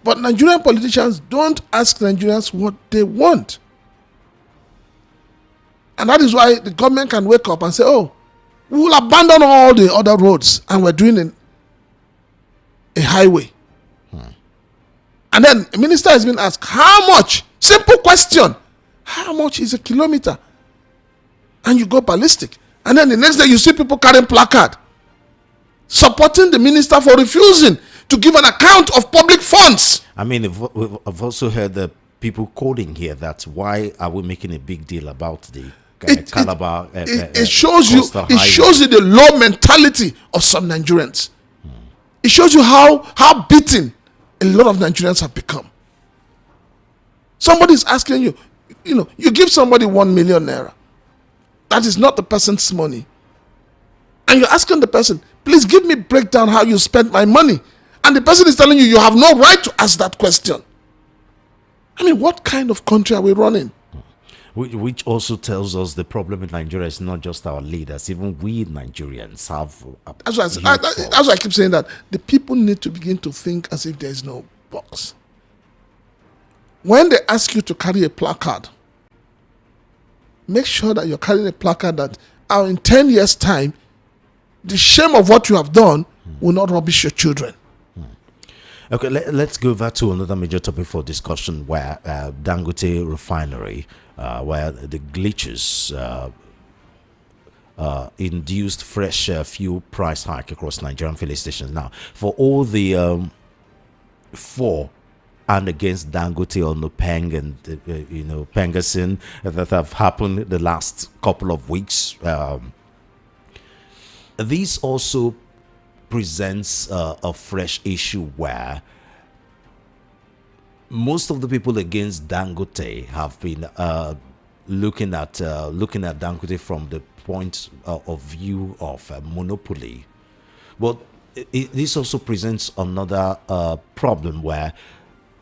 Speaker 3: But Nigerian politicians don't ask Nigerians what they want. And that is why the government can wake up and say, oh, we will abandon all the other roads and we're doing a highway. And then a minister has been asked, how much? Simple question. How much is a kilometer? And you go ballistic. And then the next day you see people carrying placard supporting the minister for refusing to give an account of public funds.
Speaker 1: I mean, I've also heard the people quoting here that why are we making a big deal about the Calabar?
Speaker 3: It shows you the low mentality of some Nigerians. It shows you how beaten a lot of Nigerians have become. Somebody is asking you, you give somebody 1 million naira. That is not the person's money. And you're asking the person, please give me breakdown how you spent my money. And the person is telling you, you have no right to ask that question. I mean, what kind of country are we running?
Speaker 1: Which also tells us the problem in Nigeria is not just our leaders. Even we Nigerians have.
Speaker 3: That's why I keep saying that the people need to begin to think as if there is no box. When they ask you to carry a placard, make sure that you're carrying a placard that in 10 years' time, the shame of what you have done will not rubbish your children.
Speaker 1: Okay, let's go back to another major topic for discussion, where Dangote refinery, where the glitches induced fresh fuel price hike across Nigerian filling stations. Now, for all the for and against Dangote on the Peng and Pengasin that have happened the last couple of weeks, this also presents a fresh issue where most of the people against Dangote have been looking at Dangote from the point of view of monopoly. But this also presents another problem where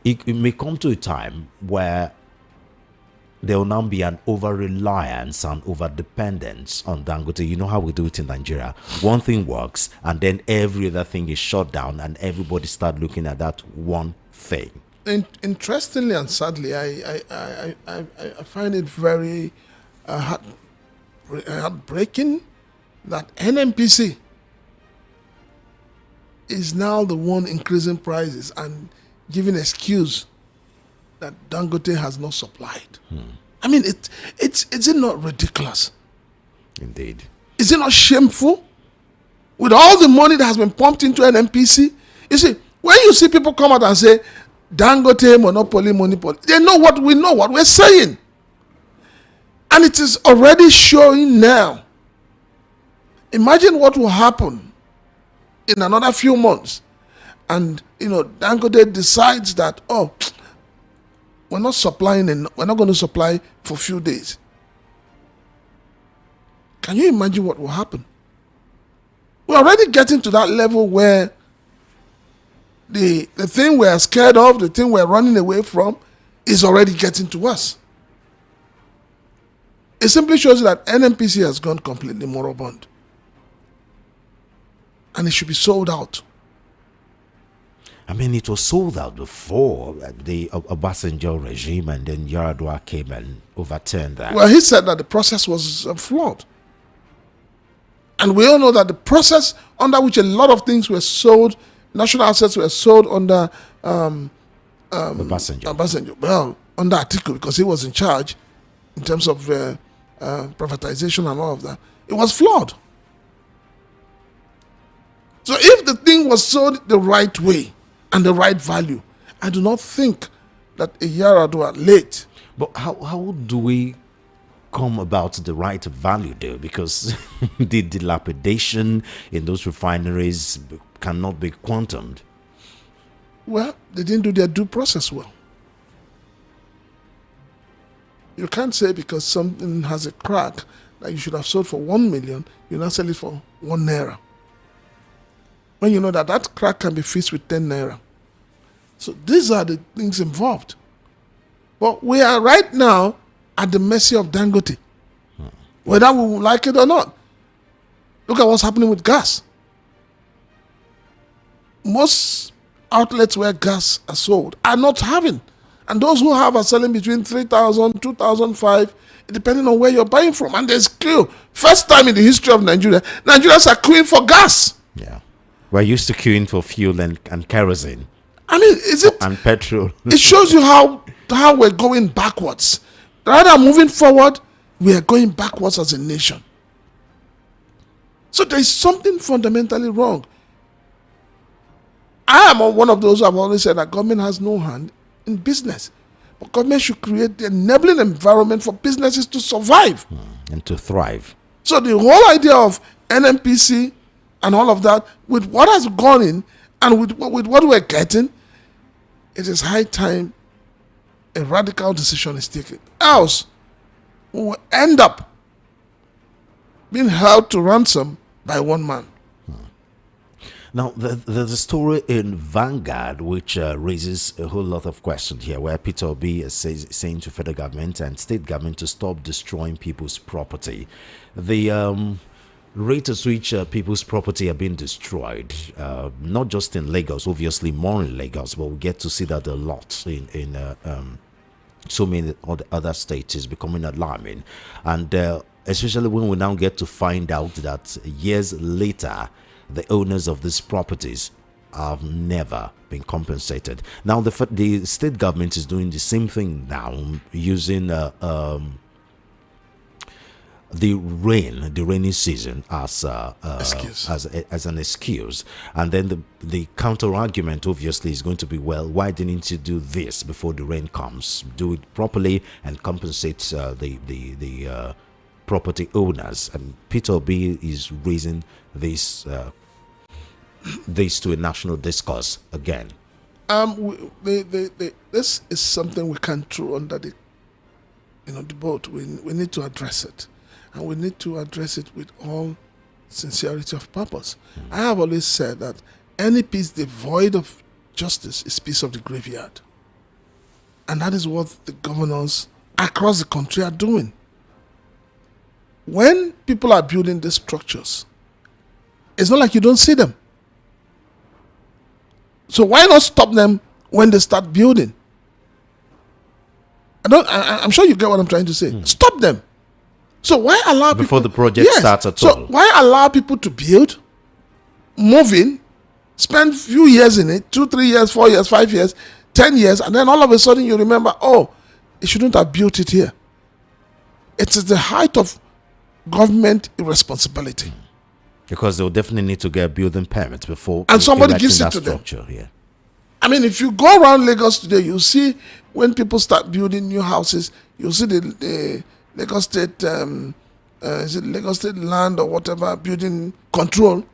Speaker 1: it may come to a time where there will now be an over-reliance and over-dependence on Dangote. You know how we do it in Nigeria. One thing works, and then every other thing is shut down, and everybody start looking at that one thing.
Speaker 3: Interestingly and sadly, I find it very heartbreaking that NNPC is now the one increasing prices and giving excuse that Dangote has not supplied. I mean, is it not ridiculous?
Speaker 1: Indeed.
Speaker 3: Is it not shameful? with all the money that has been pumped into NNPC. You see, when you see people come out and say, Dangote, monopoly, they know what we know, what we're saying. And it is already showing now. Imagine what will happen in another few months. And, Dangote decides that, we're not supplying and we're not going to supply for a few days. Can you imagine what will happen? We're already getting to that level where the thing we're scared of, the thing we're running away from, is already getting to us. It simply shows you that NNPC has gone completely moribund. And it should be sold out.
Speaker 1: I mean, it was sold out before the Obasanjo regime, and then Yaradua came and overturned that.
Speaker 3: Well, he said that the process was flawed. And we all know that the process under which a lot of things were sold, national assets were sold under Obasanjo. Well, under Atiku, because he was in charge in terms of privatization and all of that. It was flawed. So if the thing was sold the right way and the right value, I do not think that a year or two late.
Speaker 1: But how do we come about the right value there? Because the dilapidation in those refineries cannot be quantumed.
Speaker 3: Well, they didn't do their due process well. You can't say because something has a crack that you should have sold for 1 million, you now sell it for 1 naira. When you know that that crack can be fixed with 10 naira. So these are the things involved. But we are right now at the mercy of Dangote, whether we like it or not. Look at what's happening with gas. Most outlets where gas are sold are not having. And those who have are selling between 3,000, 2,005, depending on where you're buying from. And there's queue. First time in the history of Nigeria, Nigerians are queuing for gas.
Speaker 1: Yeah. We're used to queuing for fuel and kerosene.
Speaker 3: I mean, is it?
Speaker 1: And petrol.
Speaker 3: It shows you how we're going backwards. Rather than moving forward, we are going backwards as a nation. So there is something fundamentally wrong. I am one of those who have always said that government has no hand in business. But government should create the enabling environment for businesses to survive.
Speaker 1: And to thrive.
Speaker 3: So the whole idea of NNPC and all of that, with what has gone in and with what we're getting, it is high time a radical decision is taken. Else, we will end up being held to ransom by one man.
Speaker 1: Now, there's a story in Vanguard which raises a whole lot of questions here, where Peter Obi is saying to federal government and state government to stop destroying people's property. The rate at which people's property are being destroyed, not just in Lagos, obviously more in Lagos, but we get to see that a lot in so many other states, is becoming alarming. And especially when we now get to find out that years later, the owners of these properties have never been compensated. Now, the state government is doing the same thing now, using the rainy season as an excuse. And then the counter argument obviously is going to be, well, why didn't you do this before the rain comes? Do it properly and compensate the property owners. And Peter Obi is raising this to a national discourse again.
Speaker 3: This is something we can't throw under the boat. We need to address it, and we need to address it with all sincerity of purpose. I have always said that any peace devoid of justice is peace of the graveyard, and that is what the governors across the country are doing. When people are building these structures, it's not like you don't see them. So why not stop them when they start building? I'm sure you get what I'm trying to say. Stop them. So why allow people
Speaker 1: before the project starts at all?
Speaker 3: So why allow people to build, move in, spend few years in it, 2, 3 years, 4 years, 5 years, 10 years, and then all of a sudden you remember, oh, they shouldn't have built it here. It is the height of government irresponsibility.
Speaker 1: Because they'll definitely need to get a building permit before
Speaker 3: And somebody
Speaker 1: erecting
Speaker 3: gives it
Speaker 1: that
Speaker 3: to them.
Speaker 1: structure. Yeah.
Speaker 3: I mean, if you go around Lagos today, you see when people start building new houses, you see the Lagos State, is it Lagos State Land or whatever, building control.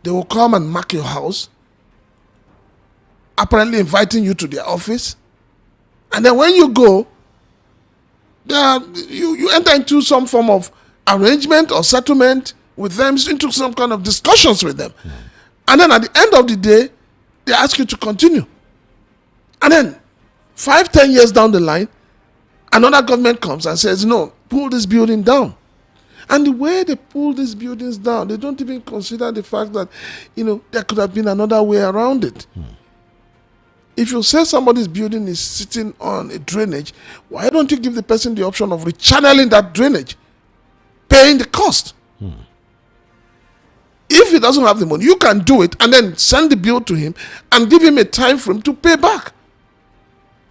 Speaker 3: They will come and mark your house, apparently inviting you to their office. And then when you go, you enter into some form of arrangement or settlement with them, into some kind of discussions with them. And then at the end of the day, they ask you to continue. And then 5-10 years down the line, another government comes and says, no, pull this building down. And the way they pull these buildings down, they don't even consider the fact that, there could have been another way around it. If you say somebody's building is sitting on a drainage, why don't you give the person the option of rechanneling that drainage, paying the cost? If he doesn't have the money, you can do it and then send the bill to him and give him a time frame to pay back.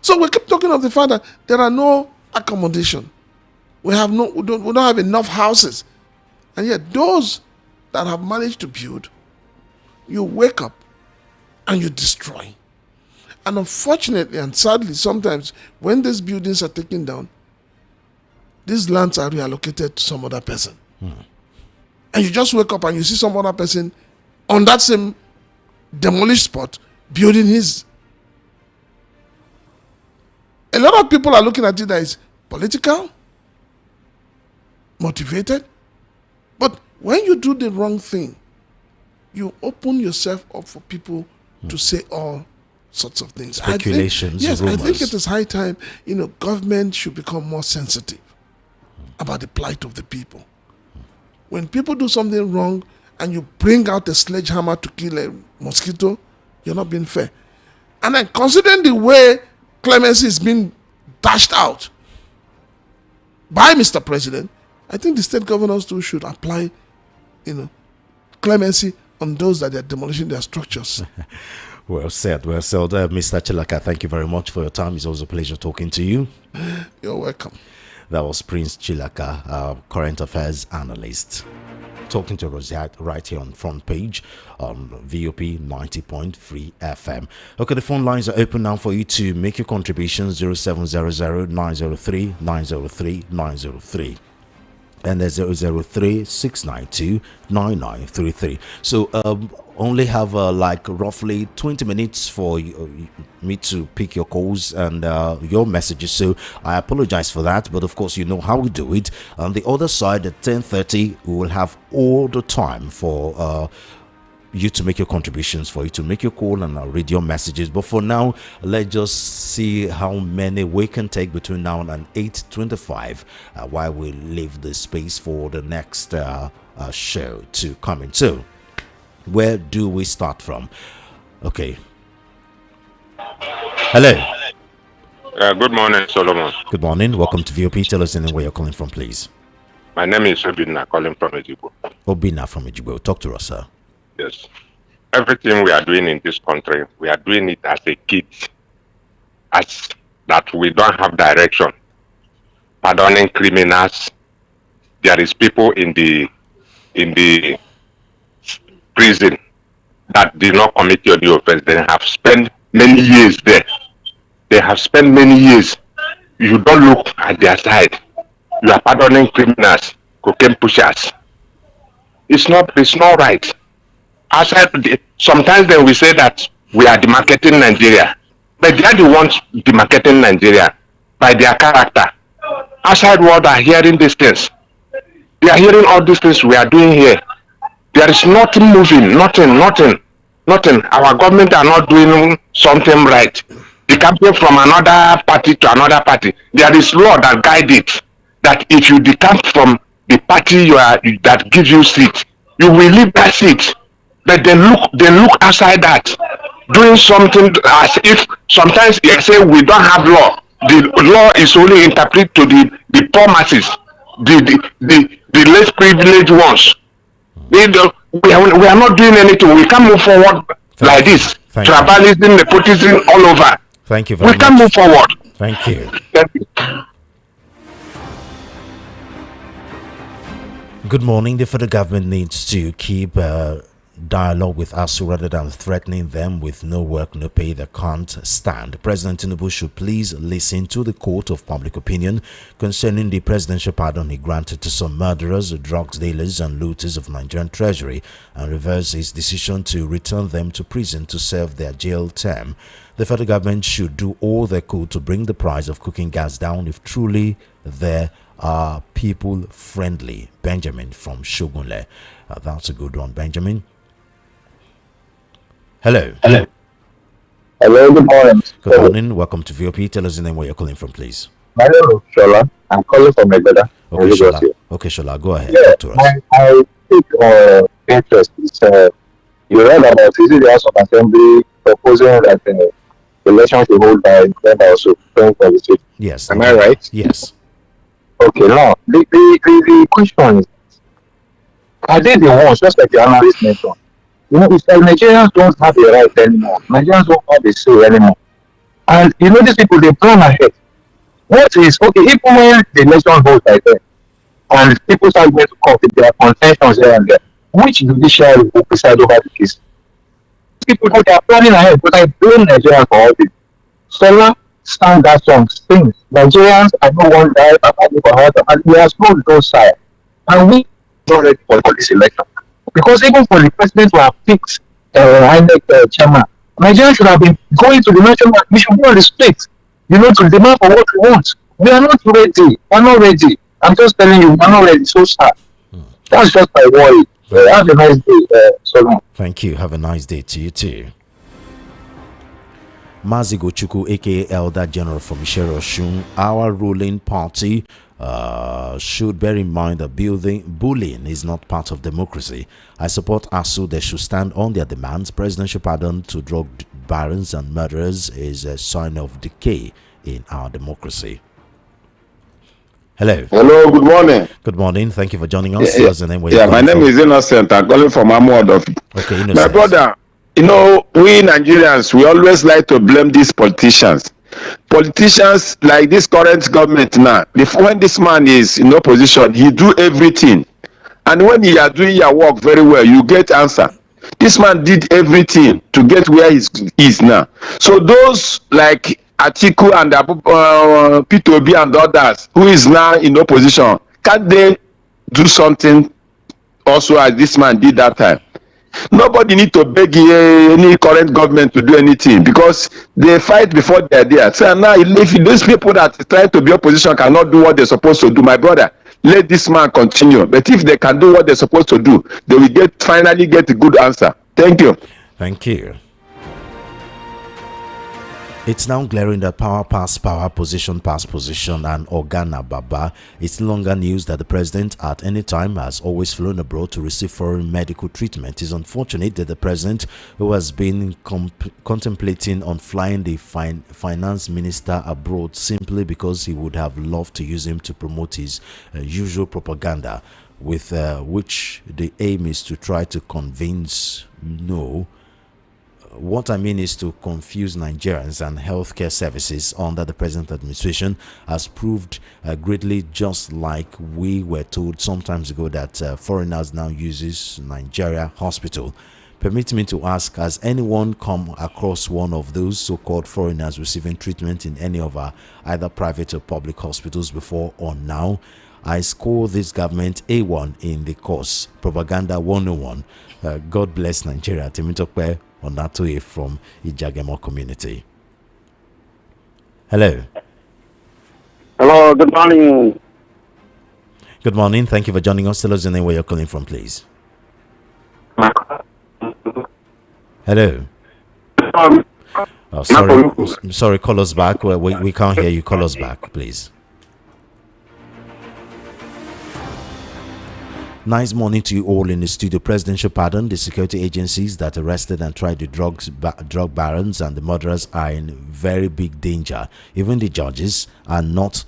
Speaker 3: So we keep talking of the fact that there are no accommodation. We don't have enough houses. And yet those that have managed to build, you wake up and you destroy. And unfortunately and sadly, sometimes when these buildings are taken down, these lands are reallocated to some other person. And you just wake up and you see some other person on that same demolished spot building his. A lot of people are looking at it as political, motivated. But when you do the wrong thing, you open yourself up for people to say all sorts of things.
Speaker 1: Speculations,
Speaker 3: I
Speaker 1: rumors.
Speaker 3: think it is high time, government should become more sensitive about the plight of the people. When people do something wrong and you bring out a sledgehammer to kill a mosquito, you're not being fair. And then considering the way clemency is being dashed out by Mr. President, I think the state governors too should apply, clemency on those that are demolishing their structures.
Speaker 1: Well said, well said. Mr. Chilaka, thank you very much for your time. It's always a pleasure talking to you.
Speaker 3: You're welcome.
Speaker 1: That was Prince Chilaka, current affairs analyst, talking to us right here on front page on VOP 90.3 FM. Okay, the phone lines are open now for you to make your contributions. 0700 903 903 903. And there's 003-692-9933. So only have like roughly 20 minutes for me to pick your calls and your messages. So I apologize for that, but of course you know how we do it. On the other side at 10:30, we will have all the time for you to make your contributions, for you to make your call, and I'll read your messages. But for now, let's just see how many we can take between now and 8:25 while we leave the space for the next show to come in. So where do we start from? Okay, hello.
Speaker 4: Good morning, Solomon.
Speaker 1: Good morning, welcome to VOP. Tell us where you're calling from, please.
Speaker 4: My name is Obina, calling from Ejigbo.
Speaker 1: Obina from Ejigbo. Talk to us, sir.
Speaker 4: Yes. Everything we are doing in this country, we are doing it as a kid, as that we don't have direction. Pardoning criminals. There is people in the prison that did not commit any offense. They have spent many years there. They have spent many years. You don't look at their side. You are pardoning criminals, cocaine pushers. It's not right. Sometimes then we say that we are demarketing Nigeria, but they are the ones demarketing Nigeria by their character. Outside world are hearing these things. They are hearing all these things we are doing here. There is nothing moving, nothing. Our government are not doing something right. They campaign from another party to another party. There is law that guide it, that if you decamp from the party that gives you seat, you will leave that seat. But they look outside that, doing something as if sometimes they say we don't have law. The law is only interpreted to the poor masses, the less privileged ones. We are not doing anything. We can't move forward like this. Tribalism, nepotism all over.
Speaker 1: Thank you very much.
Speaker 4: We can't move forward.
Speaker 1: Thank you.
Speaker 4: Thank you.
Speaker 1: Good morning. The federal government needs to keep dialogue with ASU rather than threatening them with no work, no pay they can't stand. President Tinubu should please listen to the court of public opinion concerning the presidential pardon he granted to some murderers, drugs dealers, and looters of Nigerian treasury, and reverse his decision to return them to prison to serve their jail term. The federal government should do all they could to bring the price of cooking gas down if truly there are people friendly. Benjamin from Shogunle. That's a good one, Benjamin. Hello.
Speaker 5: Hello, good morning.
Speaker 1: Good morning. Welcome to VOP. Tell us the name where you're calling from, please.
Speaker 5: My name is Shola. I'm calling from Egada.
Speaker 1: Okay, Shola. Okay, Shola. Go ahead.
Speaker 5: Yeah,
Speaker 1: Talk to us.
Speaker 5: I think interest is you read about the House of Assembly proposing that the election should hold by November also 2026.
Speaker 1: Yes.
Speaker 5: Am I right?
Speaker 1: Yes.
Speaker 5: Okay, now the question is, are they the ones, just like the analyst mentioned? It's like Nigerians don't have a right anymore. Nigerians don't have a say anymore. And these people, they plan ahead. What is, okay, even when the nation votes like that, and people start going to court with their contentions here and there, which judiciary will preside over the case? People know they are planning ahead, but I blame Nigerians for all this. Sola sang that song, sings. Nigerians, I know one guy, and we are slow to those side. And we are not ready for this election. Because even for the president to have picked INEC chairman, Nigerians should have been going to the national, we should go on the street, to demand for what we want. We are not ready. We are not ready. I'm just telling you, we are not ready. So sad. That's just my worry. Have a nice day. So long.
Speaker 1: Thank you. Have a nice day to you too. Mazigo Chuku, aka Elder General from Ishere Osun, our ruling party should bear in mind that bullying is not part of democracy. I support ASU. They should stand on their demands. Presidential pardon to drug barons and murderers is a sign of decay in our democracy. Hello.
Speaker 6: Hello, good morning.
Speaker 1: Good morning. Thank you for joining us.
Speaker 6: My name is Innocent. I'm calling from Amuodofi.
Speaker 1: Okay, Innocent.
Speaker 6: My brother, we Nigerians, we always like to blame these politicians. Politicians like this current government now, when this man is in opposition, he do everything. And when you are doing your work very well, you get answer. This man did everything to get where he is now. So those like Atiku and Peter Obi and others who is now in opposition, can't they do something also as this man did that time? Nobody need to beg any current government to do anything because they fight before they're there. So now, if these people that try to be opposition cannot do what they're supposed to do, my brother, let this man continue. But if they can do what they're supposed to do, they will finally get a good answer. Thank you.
Speaker 1: Thank you. It's now glaring that power pass power, position pass position, and Organa Baba. It's no longer news that the president at any time has always flown abroad to receive foreign medical treatment. It's unfortunate that the president, who has been contemplating on flying the finance minister abroad simply because he would have loved to use him to promote his usual propaganda, with which the aim is to try to convince what I mean is to confuse Nigerians and healthcare services under the present administration has proved greatly, just like we were told some times ago that foreigners now uses Nigeria hospital. Permit me to ask, has anyone come across one of those so-called foreigners receiving treatment in any of our either private or public hospitals before or now? I score this government A1 in the course Propaganda 101. God bless Nigeria. Timitokwe Onatoye from Ijagemo community. Hello.
Speaker 7: Hello, good morning.
Speaker 1: Good morning. Thank you for joining us. Tell us the name where you're calling from, please. Hello. Sorry, call us back. We can't hear you. Call us back, please. Nice morning to you all in the studio. Presidential pardon. The security agencies that arrested and tried the drug barons and the murderers are in very big danger. Even the judges are not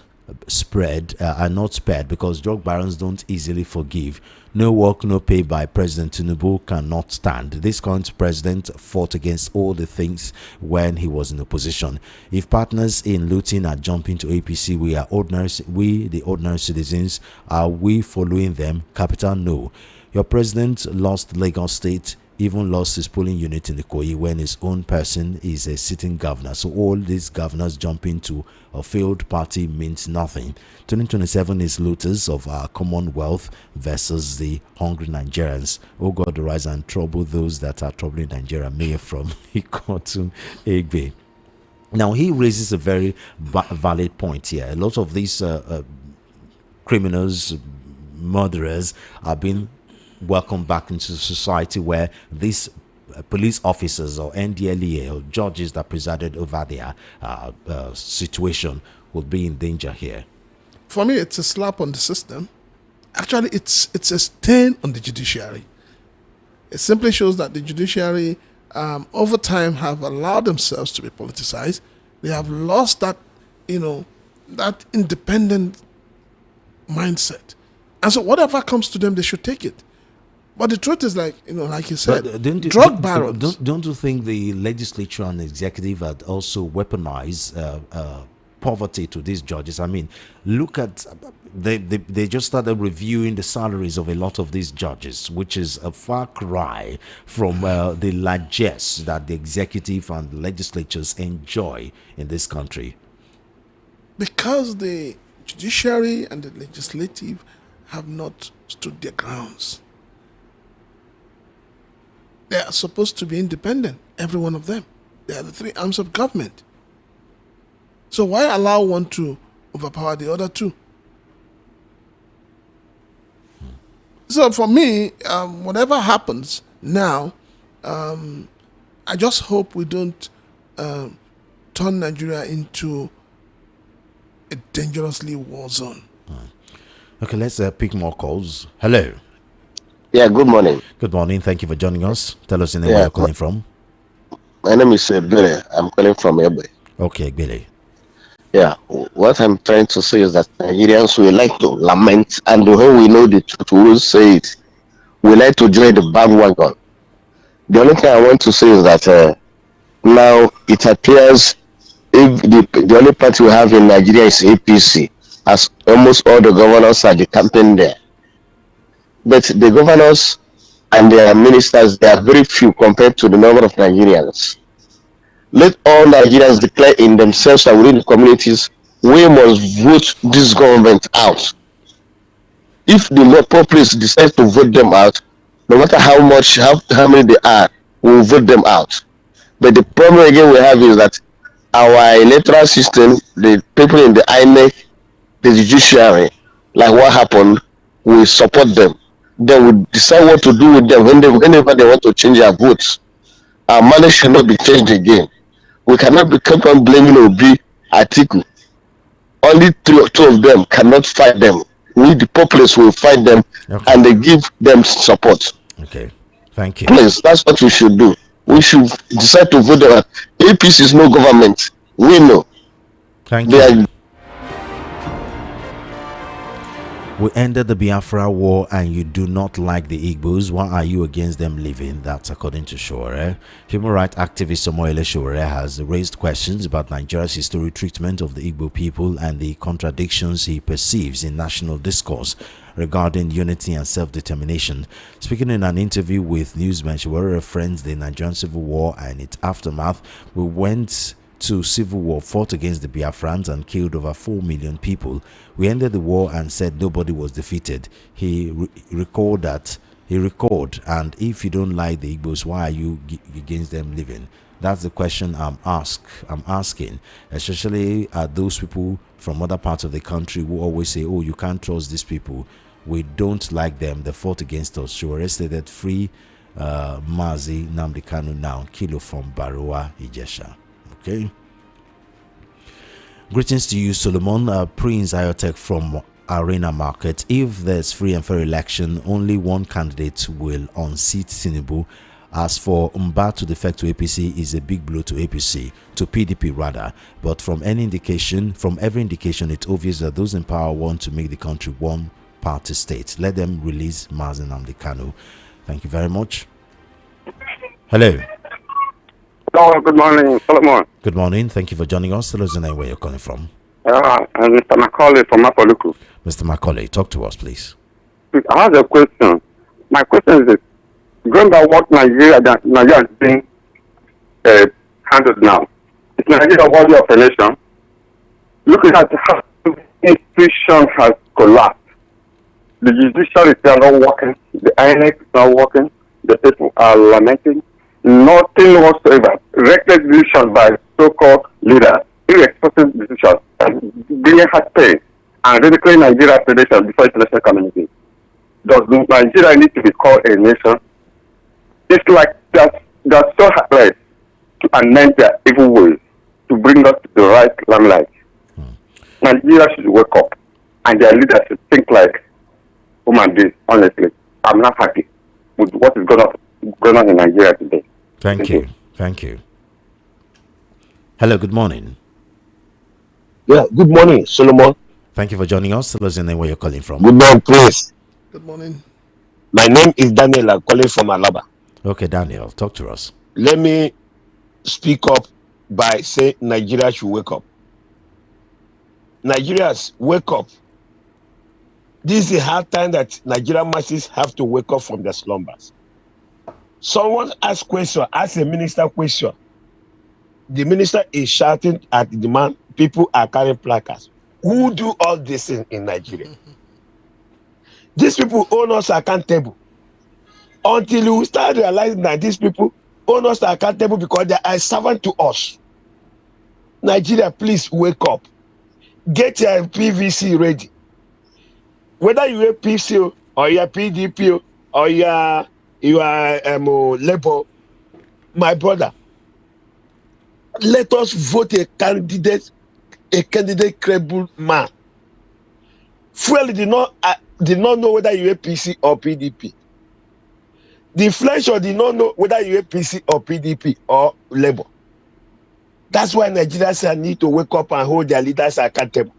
Speaker 1: are not spared because drug barons don't easily forgive. No work, no pay by President Tinubu cannot stand. This current president fought against all the things when he was in opposition. If partners in looting are jumping to APC, we the ordinary citizens, are we following them? Capital no. Your president lost Lagos State, even lost his polling unit in the Ikoyi when his own person is a sitting governor. So all these governors jumping to a failed party means nothing. 2027 is looters of our commonwealth versus the hungry Nigerians. Oh God, arise and trouble those that are troubling Nigeria. Mayor from Ikotu Egbe. Now he raises a very valid point here. A lot of these criminals, murderers are being welcomed back into society, where these police officers or NDLEA or judges that presided over their situation would be in danger here.
Speaker 3: For me, it's a slap on the system. Actually, it's a stain on the judiciary. It simply shows that the judiciary, over time, have allowed themselves to be politicized. They have lost that, that independent mindset. And so whatever comes to them, they should take it. But the truth is, like you said, drug barons.
Speaker 1: Don't you think the legislature and executive had also weaponized poverty to these judges? I mean, look at they just started reviewing the salaries of a lot of these judges, which is a far cry from the largesse that the executive and the legislatures enjoy in this country.
Speaker 3: Because the judiciary and the legislative have not stood their grounds. They are supposed to be independent, every one of them. They are the three arms of government. So why allow one to overpower the other two? So for me, whatever happens now, I just hope we don't turn Nigeria into a dangerously war zone.
Speaker 1: Okay, let's pick more calls. Hello.
Speaker 8: Yeah, good morning.
Speaker 1: Good morning. Thank you for joining us. Tell us the name where you're calling from.
Speaker 8: My name is Billy. I'm calling from Egbe.
Speaker 1: Okay, Billy.
Speaker 8: Yeah, what I'm trying to say is that Nigerians, we like to lament, and when we know the truth, we will say it. We like to join the bandwagon. The only thing I want to say is that now it appears if the only party we have in Nigeria is APC, as almost all the governors are decamping there. But the governors and their ministers, they are very few compared to the number of Nigerians. Let all Nigerians declare in themselves and within the communities, we must vote this government out. If the populace decide to vote them out, no matter how many they are, we will vote them out. But the problem again we have is that our electoral system, the people in the INEC, the judiciary, like what happened, we support them. Then we decide what to do with them whenever they want to change their votes. Our money should not be changed again. We cannot keep on blaming Obi, Atiku. Only two of them cannot fight them. We, the populace, will fight them, okay, and they give them support.
Speaker 1: Okay, thank you.
Speaker 8: Please, that's what we should do. We should decide to vote them. APC is no government. We know.
Speaker 1: Thank you. We ended the Biafra war and you do not like the Igbos. Why are you against them leaving? That's according to Sowore. Human rights activist Sowore has raised questions about Nigeria's historic treatment of the Igbo people and the contradictions he perceives in national discourse regarding unity and self-determination. Speaking in an interview with Newsman, Sowore referenced the Nigerian Civil War and its aftermath. We went to civil war, fought against the Biafrans and killed over 4 million people. We ended the war and said nobody was defeated. He recalled, and if you don't like the Igbos, why are you against them living? That's the question I'm asking, especially those people from other parts of the country who always say, oh, you can't trust these people, we don't like them, they fought against us. Sowore stated free Mazi Nnamdi Kanu now, Kilo from Baroa, Ijesha. Okay. Greetings to you, Solomon. Prince Iotek from Arena Market. If there's free and fair election, only one candidate will unseat Tinubu. As for Mba to defect to APC is a big blow to APC, to PDP rather. But from every indication, it's obvious that those in power want to make the country one party state. Let them release Mazen Nnamdi Kanu. Thank you very much. Hello.
Speaker 7: Hello, good morning, Solomon.
Speaker 1: Good morning. Thank you for joining us. Tell us the name where you're calling from.
Speaker 7: I'm Mr. Macaulay from Apoluku.
Speaker 1: Mr. Macaulay, talk to us, please.
Speaker 7: I have a question. My question is this. Going by what Nigeria is being handled now, is Nigeria worthy of a nation? Looking at how the institution has collapsed. The judiciary is not working. The INEC is not working. The people are lamenting. Nothing whatsoever. Reckless decisions by so-called leaders, irresponsible decisions, bringing hard pain, and ridiculing Nigeria federation before international community. Does Nigeria need to be called a nation? It's like they're so hard to amend their evil ways to bring us to the right limelight. Nigeria should wake up, and their leaders should think like human beings. Honestly, I'm not happy with what is going on in Nigeria today.
Speaker 1: Thank you. Thank you. Hello, good morning.
Speaker 8: Yeah, good morning, Solomon.
Speaker 1: Thank you for joining us. Tell us your name, where you're calling from.
Speaker 8: Good morning, please.
Speaker 3: Good morning.
Speaker 8: My name is Daniel. I'm calling from Alaba.
Speaker 1: Okay, Daniel, talk to us.
Speaker 8: Let me speak up by saying Nigeria should wake up. Nigerians, wake up. This is a hard time that Nigerian masses have to wake up from their slumbers. Someone asked a minister question. The minister is shouting at the man. People are carrying placards. Who do all this in Nigeria? These people own us accountable. Until we start realizing that these people own us accountable because they are servant to us. Nigeria, please wake up. Get your PVC ready. Whether you are PCO or you are PDP or you are Labour, my brother, let us vote a candidate credible man. Fuel did not know whether you are PC or PDP. The flesh did not know whether you are PC or PDP or Labour. That's why Nigerians need to wake up and hold their leaders accountable.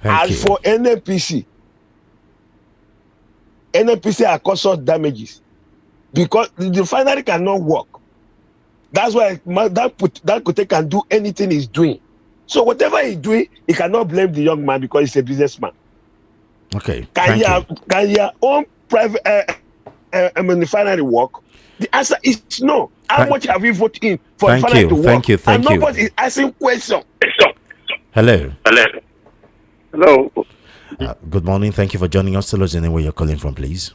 Speaker 8: As for NNPC are causing damages because the refinery cannot work. That's why that can do anything he's doing. So whatever he's doing, he cannot blame the young man because he's a businessman.
Speaker 1: Okay.
Speaker 8: Can your own private refinery work? The answer is no. How much have you voted in for refinery to work?
Speaker 1: Thank you.
Speaker 8: And nobody is asking questions.
Speaker 1: Hello.
Speaker 7: Hello.
Speaker 1: Good morning. Thank you for joining us. Tell us the name where you're calling from, please.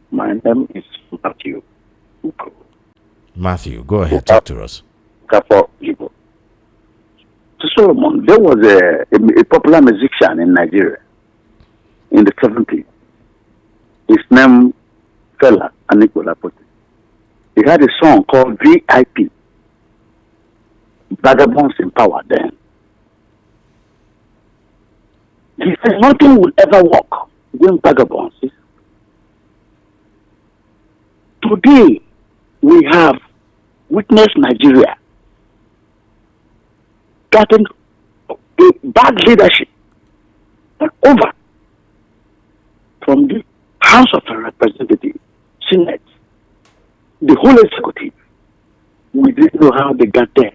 Speaker 7: My name is Matthew.
Speaker 1: Matthew, go ahead. Talk to us.
Speaker 7: To Solomon, there was a popular musician in Nigeria in the 70s. His name Fela Anikulapo. He had a song called VIP. Vagabonds in Power then. He said nothing will ever work when vagabonds. Today, we have witnessed Nigeria getting a bad leadership over from the House of Representatives, Senate, the whole executive. We didn't know how they got there.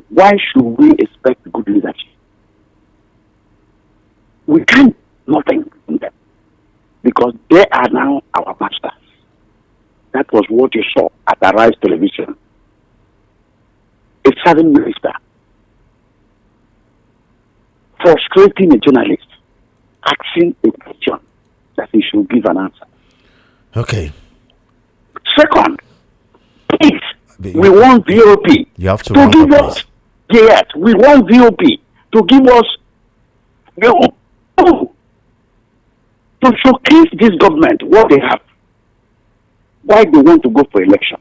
Speaker 7: Why should we expect good leadership? We can't nothing from them because they are now our masters. That was what you saw at Arise Television. A serving minister frustrating a journalist, asking a question that he should give an answer.
Speaker 1: Okay.
Speaker 7: Second, please, we want VOP
Speaker 1: You have to
Speaker 7: give us. Yes, we want VOP to give us to showcase this government what they have. Why they want to go for election?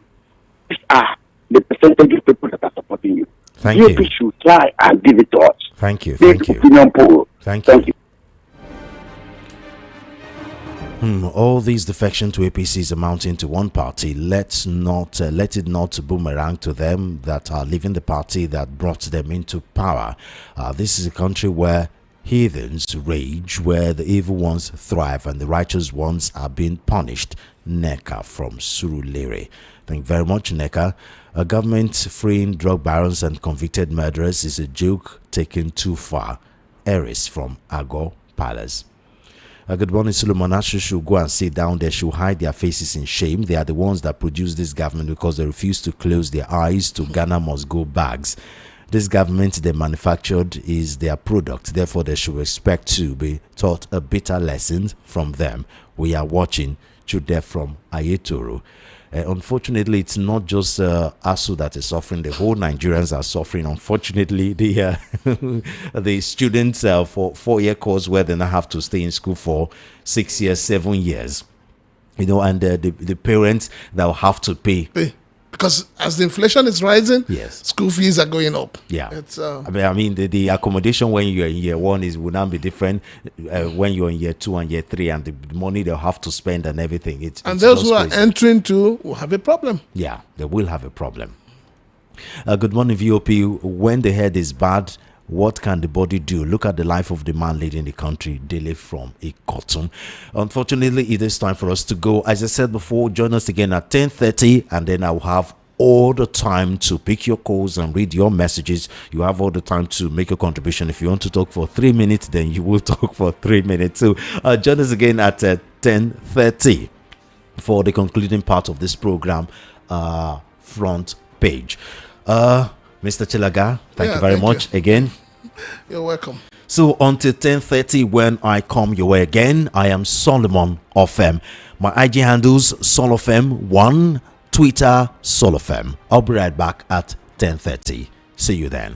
Speaker 7: These are the percentage of people that are supporting you.
Speaker 1: Thank
Speaker 7: VOP
Speaker 1: you.
Speaker 7: should try and give it to us.
Speaker 1: Thank you.
Speaker 7: Take
Speaker 1: Thank you.
Speaker 7: opinion poll.
Speaker 1: Thank
Speaker 7: you.
Speaker 1: All these defection to APC is amounting to one party. Let's not let it not boomerang to them that are leaving the party that brought them into power. This is a country where heathens rage, where the evil ones thrive and the righteous ones are being punished. Neka from Surulere. Thank you very much, Neka. A government freeing drug barons and convicted murderers is a joke taken too far. Eris from Ago Palace. Good morning, Solomon. Should go and sit down. They should hide their faces in shame. They are the ones that produce this government because they refuse to close their eyes to Ghana must go bags. This government they manufactured is their product. Therefore, they should expect to be taught a bitter lesson from them. We are watching. Chude from Ayetoro. Unfortunately, it's not just ASU that is suffering. The whole Nigerians are suffering. Unfortunately, the the students for 4-year course where they now have to stay in school for 6 years, 7 years, and the parents that will have to pay.
Speaker 3: Because as the inflation is rising,
Speaker 1: yes,
Speaker 3: school fees are going up.
Speaker 1: Yeah,
Speaker 3: it's
Speaker 1: I mean the accommodation when you're in year 1 will now be different when you're in year 2 and year 3, and the money they'll have to spend and everything.
Speaker 3: And those who are entering to will have a problem.
Speaker 1: Yeah, they will have a problem. Good morning, VOP. When the head is bad, what can the body do? Look at the life of the man leading the country, Dele from Ikoton. Unfortunately, it is time for us to go. As I said before, join us again at 10:30, and then I'll have all the time to pick your calls and read your messages. You have all the time to make a contribution. If you want to talk for 3 minutes, then you will talk for 3 minutes. So join us again at 10:30 for the concluding part of this program, front page. Mr. Chilaga, thank you very much again.
Speaker 3: You're welcome.
Speaker 1: So until 10:30, when I come your way again, I am Solomon of M. My IG handles SolofM1, Twitter SolofM. I'll be right back at 10:30. See you then.